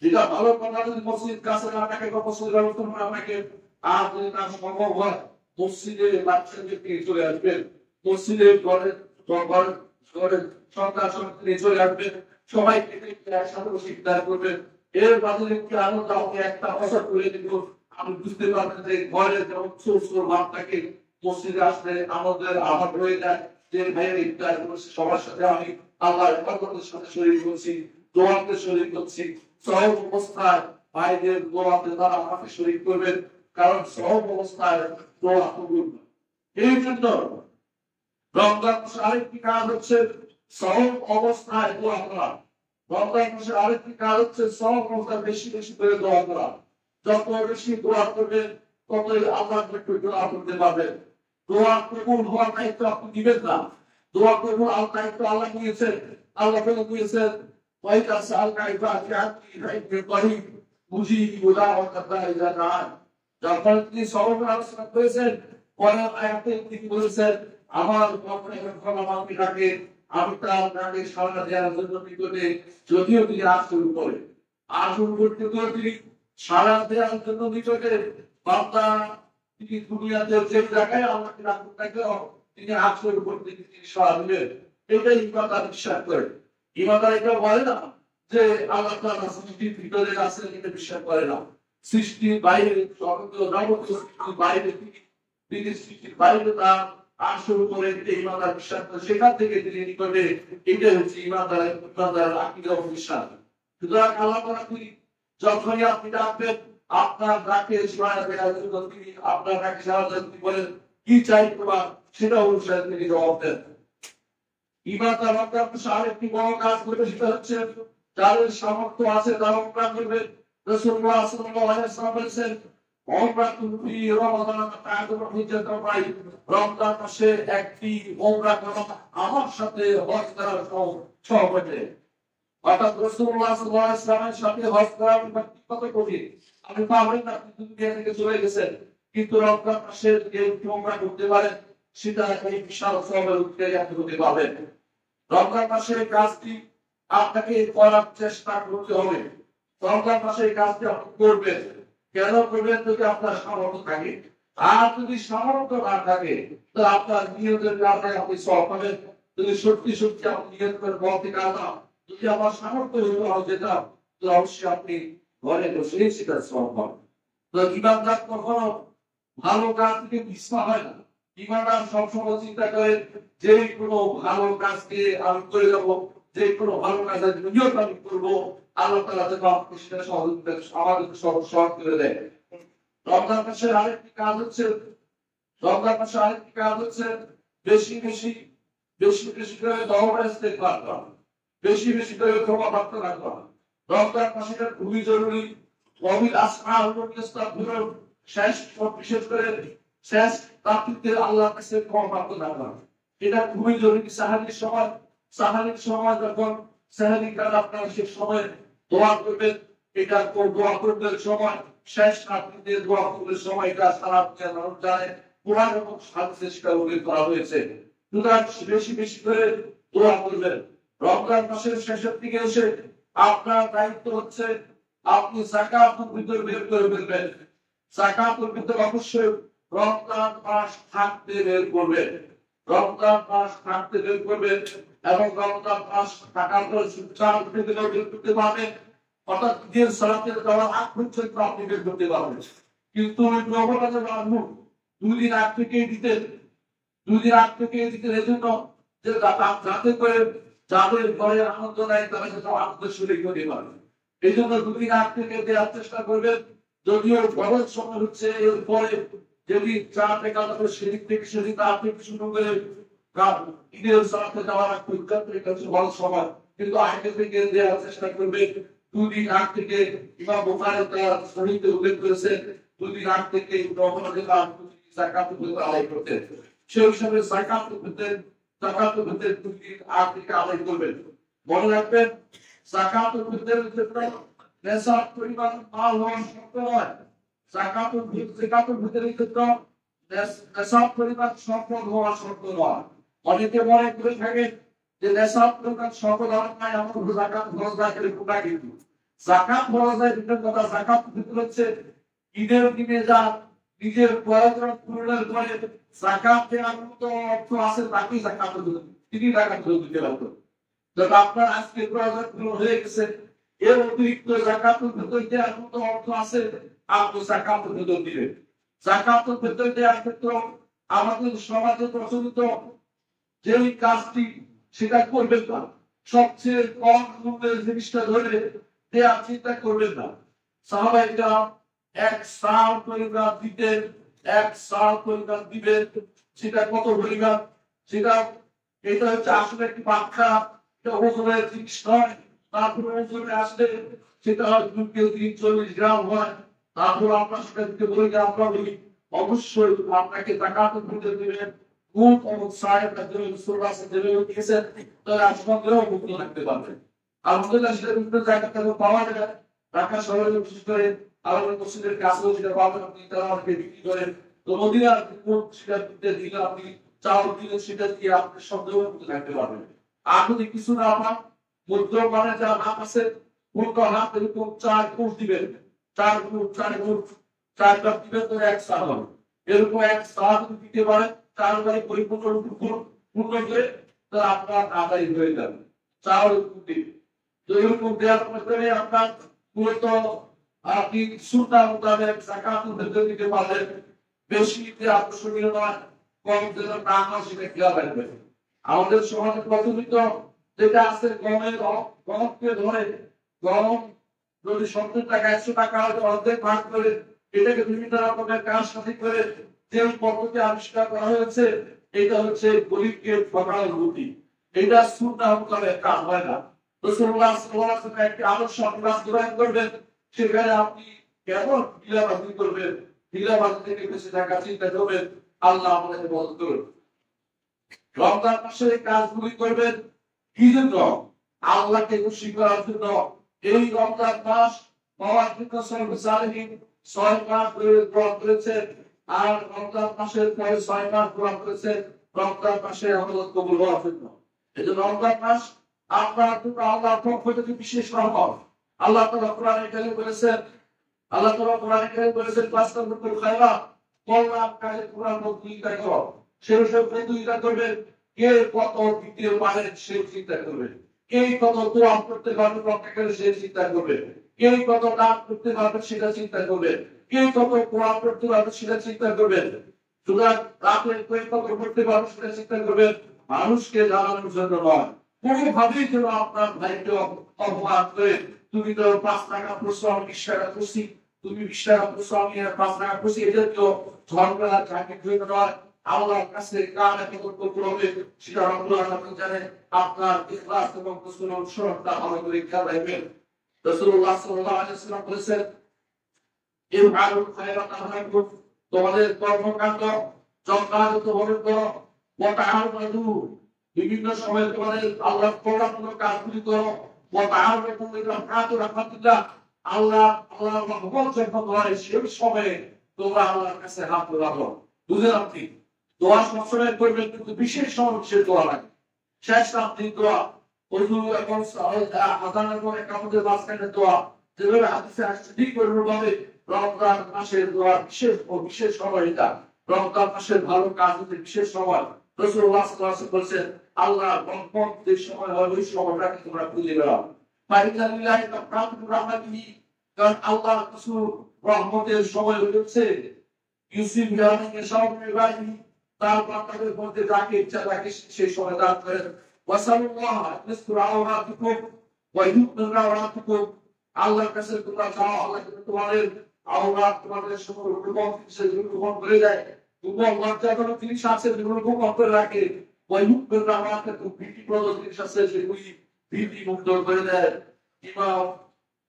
যেটা ভালো কথা যদি মসজিদ কাছে না থাকে বা মসজিদ ব্যবস্থা না থাকে, আর যদি না সম্ভব হয় মসজিদে বাচ্চাদেরকে চলে আসবেন, মসজিদে ঘরে ঘরে ঘরে সন্তান সন্তান চলে আসবেন, সবাইকে একসাথে বসে ইফতার করবেন। এর মাঝে একটু আনন্দ আমাকে একটা কথা করে দিব, আমি বুঝতে পারবেন যে ঘরে যেমন ছোট ছোট ভাব থাকে, মসজিদে আসলে আমাদের আবার হয়ে যায় যে ভাইয়ের ইফতার করছে, সবার সাথে আমি আল্লাহর ইবাদতের সাথে শরীক করছি, দোয়াতে শরীক করছি। সব অবস্থায় ভাইদের দোয়াতে তারা আমাকে শরীক করবেন, কারণ সব অবস্থায় দোয়া কবুল। এই জন্য রমজান মাসে আরেকটি কাজ হচ্ছে সব অবস্থায় দোয়া করা। রমজান মাসে আরেকটি কাজ হচ্ছে সব অবস্থায় বেশি বেশি করে দোয়া করা। যত বেশি দোয়া করবেন ততই আল্লাহ একটু দোয়া করতে পারবেন। দোয়া কবুল হওয়ার দায়িত্ব আপনি দিবেন না, দোয়া কবুল আল্লাহ দায়িত্ব আল্লাহ নিয়েছেন। আল্লাহ বলেছেন ওয়াইকা সালকা ইবাদি আননি করিব মুজিবু দাওয়াতাদ ইযা দাআন। যখন তিনি সওয়াবের আলোচনা করেছেন, পরের আয়াতে তিনি বলেছেন আমার কখনো যখন আমাকে ডাকে আমি তার ডাকে সাড়া দেওয়ার জন্য নিকটে, যদিও তিনি আজ শুরু করে আজ শুরু করতে তিনি সাড়া দেওয়ার জন্য নিকটে, বান্দা তিনি দুনিয়াতে যে জায়গায় আমাকে ডাকুন না কেন তিনি আজ শুরু করতে তিনি সাড়া দিবেন। এটাই ইমানদার বিশ্বাস করে। ইমানদার এটা বলে না যে আল্লাহ তাআলা সৃষ্টির ভিতরে আছেন, এটা বিশ্বাস করে না। সৃষ্টির বাইরে সমগ্র জগৎ সৃষ্টির বাইরে তিনি সৃষ্টির বাইরে তার আসল করে ইমানদার বিশ্বাস করে, সেখান থেকে তিনি নিকটে। এটা হচ্ছে ইমানদার আকীদা ও বিশ্বাস। সুতরাং আল্লাহ তাআলা তিনি যখনই আপনি ডাকবেন আপনার ডাকে সাড়া দেওয়ার জন্য তিনি আপনার ডাকে সাড়া দেন, বলেন কি চাই তোমার, সেটা অনুসারে তিনি জবাব দেন। ইমানদার রমজান মাসে আরেকটি বড় কাজ করবে, সেটা হচ্ছে যাদের সামর্থ্য আছে তারা উমরা করবে। রাসূলুল্লাহ সাল্লাল্লাহু আলাইহি ওয়াসাল্লাম বলেছেন উমরাতুন ফি রমাদান তা'দিলু হিজ্জাতান বাই, রমজান মাসে একটি উমরা করা আমার সাথে হজ করার সহবতে। অর্থাৎ রাসূলুল্লাহ সাল্লাল্লাহু আলাইহি ওয়াসাল্লামের সাথে হজ করার কত কঠিন আপনি পাবেন না, আপনি দুনিয়া থেকে চলে গেছেন, কিন্তু রমজান মাসে যে উমরা করতে পারেন সেটা এই বিশাল সওয়াবের উত্তরে আপনি হতে পারবেন। রমজান মাসের কাজটি আপনাকে করার চেষ্টা করতে হবে। রমজান মাসের কাজটি আপনি করবেন, কেন করবেন? যদি আপনার সামর্থ্য থাকে। আর যদি সামর্থ্য না থাকে, তো আপনার নিয়তের কারণে আপনি সব পাবেন। যদি সত্যি সত্যি আপনি নিয়ত করে বলতে পারতাম, যদি আমার সামর্থ্য হতো যেতাম, তো অবশ্যই আপনি ঘরে বসে সেটা সব পাবেন। তো ইমানদার কখনো ভালো কাজ থেকে পিছপা হয় না। ইমানদার সবসময় চিন্তা করে যে কোনো ভালো কাজকে আমি করে যাবো, যে কোনো ভালো কাজের নিয়ত আমি করবো, আল্লাহ তাআলা যেন আমাকে সেটা সহযোগিতা আমাদের সহজ করে দেয়। রমজান মাসের আরেকটি কাজ হচ্ছে, রমজান মাসের আরেকটি কাজ হচ্ছে বেশি বেশি বেশি বেশি করে তওবা ইস্তেগফার করা, বেশি বেশি করে তওবা প্রার্থনা করা। রমজান মাসটা খুবই জরুরি। ওয়াবিল আসহারুল ইস্তাগফিরুন, শেষ বিশেষ করে শেষ রাত্রিতে আল্লাহর কাছে ক্ষমা প্রার্থনা করা, এটা খুবই জরুরি। সাহারির সময় যখন সাহারি কাল আপনার সে সময় দোয়া করবেন, এটা দোয়া করবেন সময় শেষ রাত্রিতে দোয়া করবেন সময়, এটা সারা রমজানে কোরআন এবং হাদিসে সেটা উল্লেখ করা হয়েছে। সুতরাং বেশি বেশি করে দোয়া করবেন। রমজান মাসের শেষের দিকে এসে আপনার দায়িত্ব হচ্ছে আপনি যাকাতুল ফিতর বের করে ফেলবেন। যাকাতুল ফিতর অবশ্যই রমজান মাস থাকতে বের করবেন। রমজান মাস থাকতে বের করবেন এবং রমজান মাস থাকার পর চার থেকে বের করতে পারবেন, অর্থাৎ ঈদের সালাতে যাওয়ার আগ পর্যন্ত আপনি বের করতে পারবেন। কিন্তু ওই প্রবণতা মানুষ দুদিন আগ থেকেই দিতেন, দুদিন আগ থেকেই দিতেন এজন্য যে যাতে করে যাদের ঘরে আনন্দ নাই তারা সেটা আনন্দ শরীর করতে পারবে। এই জন্য দুদিন আগ থেকে দেওয়ার চেষ্টা করবেন। যদিও বড় সময় হচ্ছে এরপরে যদি চার টাকা সেদিক থেকে সেদিক আপনি শুরু করে ঈদের সালাতে যাওয়ার আগ পর্যন্ত এটা হচ্ছে বড় সময়, কিন্তু আগে থেকে দেওয়ার চেষ্টা করবে। দুদিন আগ থেকে ইমাম বুখারী তার সহিহে উল্লেখ করেছেন, দুদিন আগ থেকে রমজানের যাকাতুল ফিতর আদায় করতে, সেই হিসাবে যাকাতুল ফিতর দুদিন আগ থেকে আদায় করবেন। মনে রাখবেন যাকাতুল ফিতরের জন্য নেশাব পরিমাণ মাল হওয়া শর্ত নয়। যাকাতুল ফিতরের জন্য নেশাব পরিমাণ সম্পদ হওয়া শর্ত নয়। অনেকে মনে করে থাকেন যে নেশাব পরিমাণ সম্পদ হয় নাই আমার যাকাত খরচ না করে কোটা কিন্তু যাকাত খরচ হয় ভিন্ন কথা। যাকাত ফিতর হচ্ছে ঈদের দিনে যা নিজের প্রয়োজন পূরণের পরে যাকাত দেওয়ার মতো অর্থ আছে তাকে যাকাত তিনি যাকাত দিতে পারবেন। যখন আপনার আজকে প্রয়োজন পূরণ হয়ে গেছে, এর অতিরিক্ত যাকাতুল ফিতর দেওয়ার মতো অর্থ আছে, আপনি যাকাতুল ফিতর দিবেন। যাকাতুল ফিতর দেওয়ার ক্ষেত্রে আমাদের সমাজে প্রচলিত যে কাজটি সেটা করবেন না। সবচেয়ে কম মূল্যের জিনিসটা ধরে দেওয়ার চিন্তা করবেন না। সাহাবায়ে কেরাম এক সাল পরিমাণ দিতেন, এক সাল পরিমাণ দিবেন। সেটা কত পরিমাণ, সেটা এটা হচ্ছে আসলে একটি বাক্কা, এটা ওজনের জিনিস নয়। তারপরে ওজনে আসলে সেটা হয়তো 40 গ্রাম হয়। তারপর আপনার সেটা দিতে বলে যে আমরা বলি অবশ্যই আপনাকে যাকাতুল ফিতর দিবেন। খুব সাহেব দিয়েছেন, তাহলে আসমানদেরও মুক্ত রাখতে পারবেন। আলহামদুলিল্লাহ সেটা বিভিন্ন জায়গা থেকে পাওয়া যায়। ঢাকা শহরে বিশেষ করে আমাদের মসজিদের কাছেও সেটা পাবেন, আপনি তারা আমাকে বিক্রি করেন। তো মদিনার সেটা দিতে দিলে আপনি চাউল দিলে সেটা দিয়ে আপনি সন্দেহ মুক্ত রাখতে পারবেন। আর যদি কিছু না পান, মধ্য মানে যা নাম আছে উল্টো হাত এরকম 4 কোষ দিবেন, 4 কাপ দিবেন, তো 1 সা হবে। এরকম 1 সা যদি দিতে পারেন তারপরে পরিপূর্ণ পূর্ণ করে তাহলে আপনার আদায় হয়ে যাবে। চাউল দিন তো এরকম দেওয়ার মাধ্যমে আপনার মূলত আপনি সুন্নাহ মোতাবেক যাকাতুল ফিতর দিতে পারলেন। বেশি যে আকর্ষণীয় নয়, কম যেন না হয় সেটা খেয়াল রাখবেন। আমাদের সমাজে প্রচলিত যেটা আছে গমকে ধরে গম যদি 70 টাকা 100 টাকা হয়তো অর্ধেক ভাগ করে এটাকে বিভিন্ন রকমের কাজ সাথে করে যে পদ্ধতি আবিষ্কার করা হয়েছে, এটা হচ্ছে গরিবকে ঠকানোর রুটি। এটা সুন্নাহ মোতাবেক কাজ হয় না। রাসূলুল্লাহ সাল্লাল্লাহু আলাইহি ওয়াসাল্লাম একটি আদর্শ আপনি বাস্তবায়ন করবেন, সেখানে আপনি কেমন ঢিলাবাজি করবেন, ঢিলাবাজি থেকে বেঁচে থাকার চিন্তা করবেন। আল্লাহ আমাদের মদদ করুন। রমজান মাসে এই কাজগুলি করবেন কি জন্য? আল্লাহকে খুশি করার জন্য। এই রমজান মাস পাওয়ার জন্য সালেহীন 6 মাস ধরে দোয়া করেছেন, আর রমজান মাসের পরে 6 মাস দোয়া করেছেন রমজান মাসে ইবাদত কবুল হওয়ার জন্য। এই যে রমজান মাস আপনার জন্য আল্লাহর পক্ষ থেকে বিশেষ রহমত। আল্লাহ তাআলা কোরআনে কারীমে বলেছেন আল্লাহ তাআলা কোরআনে কারীম বলেছেন ফাস্তাবিকুল খায়রাত, কল্যাণ কাজে কোরআন প্রতিযোগিতা করো। সেই সব প্রতিযোগিতা করবেন কে কত দ্বিতীয় পারেন সে চিন্তা করবেন, কে কত দোয়া করতে পারবে রক্ষা করে সে চিন্তা করবে, কে কত দান করতে পারবে সেটা চিন্তা করবে, কে কত কোরআন করতে পারবে সেটা চিন্তা করবেন। সুতরাং রাতে কে কত করতে পারবে সেটা চিন্তা করবেন, মানুষকে জানানোর জন্য নয়। কোনোভাবেই যেন আপনার ভাইকে অপমান করে তুমি তো 5 টাকা করছো আমি 20 টাকা করছি, তুমি 20 টাকা করছো আমি 5 টাকা করছি, এটা তো ঝগড়া ঝাঁকির জন্য নয়। আল্লাহর কাছে কার একত্র করবে সেটা আল্লাহ জানেন। আপনার ইখলাস এবং রাসূলের অনুসরণটা ভালো করে খেয়াল রাখবেন। রাসূলুল্লাহ সাল্লাল্লাহু আলাইহি ওয়াসাল্লাম বলেছেন ইফআলুল খায়রাত তাহরিকুম, তোমাদের কর্মকাণ্ড যথাযথ ভাবে করো, ওয়া তাআওয়ানু, বিভিন্ন সময় তোমাদের আল্লাহর কল্যাণমূলক কাজগুলি করো, ওয়া তাআওয়ানু ইলা রাহমাতিল্লাহ, আল্লাহর রহমত যখন হয় সেই সময়ে তোমরা আল্লাহর কাছে হাত লাগাও। বুঝলেন আপনি? দোয়া সবসময় করবেন, কিন্তু বিশেষ সময় বিশেষ দোয়া লাগে। শেষ রাত্রি দোয়া, ওযু এবং আযান এবং ইকামতের মাঝখানে দোয়া, যেভাবে হাদিসে আসছে ঠিক ওইভাবে রমজান মাসের দোয়া বিশেষ সময় এটা। রমজান মাসের ভালো কাজের বিশেষ সময়। রাসূলুল্লাহ সাল্লাল্লাহু আলাইহি ওয়াসাল্লাম বলেছেন আল্লাহ রহমত যে সময় হয় ওই সময়টাকে তোমরা খুঁজে বেড়াও। ফাইনালিল্লাহি তাআলা রাহমাতিহি, কারণ আল্লাহ রাসূল রহমতের সময় হচ্ছে ইউসুফ জানাকে সামনে রাখি, তার বান্দাদের মধ্যে যাকে ইচ্ছা তাকে সেই সময় দান করেন। ওয়াসাল্লাল্লাহু আলাইহি ওয়া ইউমিনুকুম, আল্লাহর কাছে তোমরা চাও, আল্লাহ তোমাদের আওরাত তোমাদের সকল রূপক হিসেবে গ্রহণ করে দেয়। তোমরা লজ্জাজনক জিনিস আছে যেগুলো খুব অন্তরে রাখে, ওই মুখের আমাকে খুব ভীতিপ্রদ জিনিস আছে সেগুলি ভীতি মুক্ত করে দেয়। ইমাম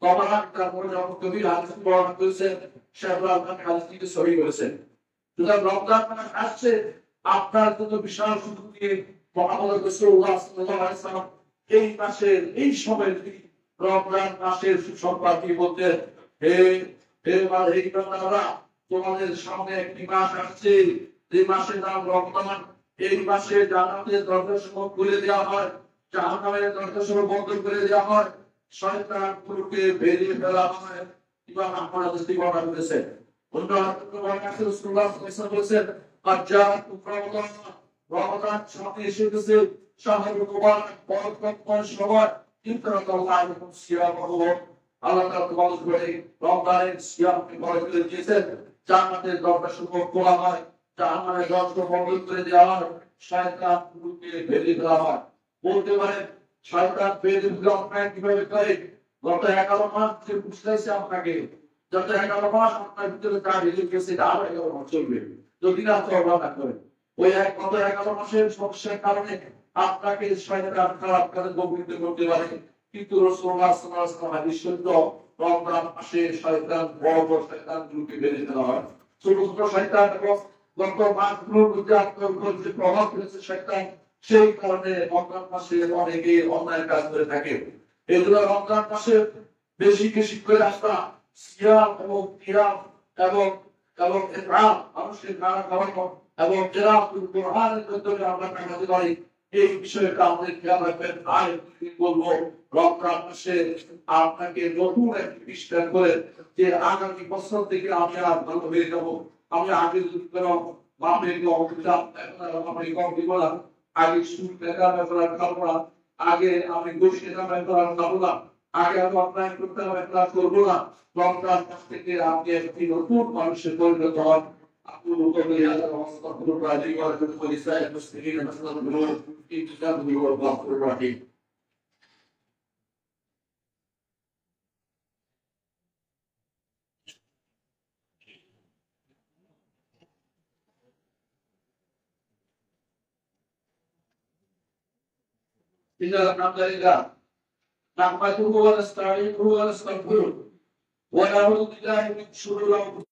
তবরানি তার মনে যখন কবির হাদিস বর্ণনা করেছেন, শাহরুল আলম হাদিসটিকে সহিহ করেছেন। সুতরাং রমজান মাস আসছে, আপনার জন্য বিশাল সুযোগ দিয়ে মুহাম্মদ রাসূলুল্লাহ সাল্লাল্লাহু আলাইহি ওয়াসাল্লাম এই মাসের এই সময়ের রমজান মাসের সুসংবাদ দিয়ে বলতেন, হে বান্দারা, তোমাদের সামনে একটি মাস আসছে, এই মাসের নাম রমজান। এই মাসে জান্নাতের দরজাসমূহ খুলে দেওয়া হয়, জাহান্নামের দরজাসমূহ বন্ধ করে দেওয়া হয়, শয়তানগুলোকে বেরিয়ে ফেলা হয়। ইমাম আহমদ হাদিসটি বর্ণনা করেছেন। অন্য হাদিসে বর্ণনা আছে রাসূলুল্লাহ সাল্লাল্লাহু আলাইহি ওয়াসাল্লাম বলেছেন রমজান সামনে এসে গেছে, শাহরুল মুবারক বরকতময় সময়, ইফতারাল্লাহু আলাইকুম সিয়ামাহু, আল্লাহ তাআলা তোমাদের উপরে রমজানের সিয়ামকে বরকত করে দিয়েছেন। জান্নাতের দরজাসমূহ খোলা হয়, জাহান্নামের দরজা বন্ধ করে দেওয়া হয়, শয়তানগুলোকে বেরিয়ে দেওয়া হয়। বলতে পারেন শয়তান বেরিয়ে দিলে অন্যায় কিভাবে করে? গত 11 মাস যে বুঝতেছে আপনাকে, যত 11 মাস আপনার ভিতরে কাজ এসে গেছে, আরো 11 মাস চলবে যদি না তওবা না করেন। ওই গত 11 মাসের সমস্যার কারণে আপনাকে শয়তান খারাপ কাজে প্রবৃত্ত করতে পারে। কিন্তু রাসূলুল্লাহ সাল্লাল্লাহু আলাইহি ওয়াসাল্লাম হাদিস শুদ্ধ, রমজান মাসে শয়তান বড় বড় শয়তানগুলোকে বেরিয়ে দেওয়া হয়। ছোট ছোট শয়তান এবং গত মাসগুলোর মধ্যে আপনার উপর যে প্রভাব ফেলেছে শয়তান, সেই কারণে রমজান মাসে অনেকে অন্যায় কাজ করে থাকে। এগুলো রমজান মাসে বেশি বেশি করে আমরা সিয়াম এবং কিয়াম এবং এবং ইকরাম, মানুষের খানা খাওয়ানো এবং কিরাতুল কুরআনের মাধ্যমে আমরা কাটাতে পারি। এই বিষয়টা আমাদের খেয়াল রাখবেন। আর বলবো রমজান মাসে আপনাকে নতুন একটি পৃষ্ঠা করে যে আগামী বছর থেকে আমি আর ভালো হয়ে যাবো। আমি আগে যদি বাপের অভিযোগ আমি কম দিব না, আগে সুদ টাকা ব্যবহার খাবো না, আগে আমি ঘুষ টাকা ব্যবহার খাবো না, আগে আমি অনলাইন করতে ব্যবহার করবো না। রমজান মাস থেকে আপনি একটি নতুন মানুষের পরিণত হন। أقول قولي هذا وأستغفر الله لي ولكم ولسائر المسلمين فاستغفروه إنه هو الغفور الرحيم. إن الحمد لله نحمده ونستعينه ونستغفره ونعوذ بالله من شرور أنفسنا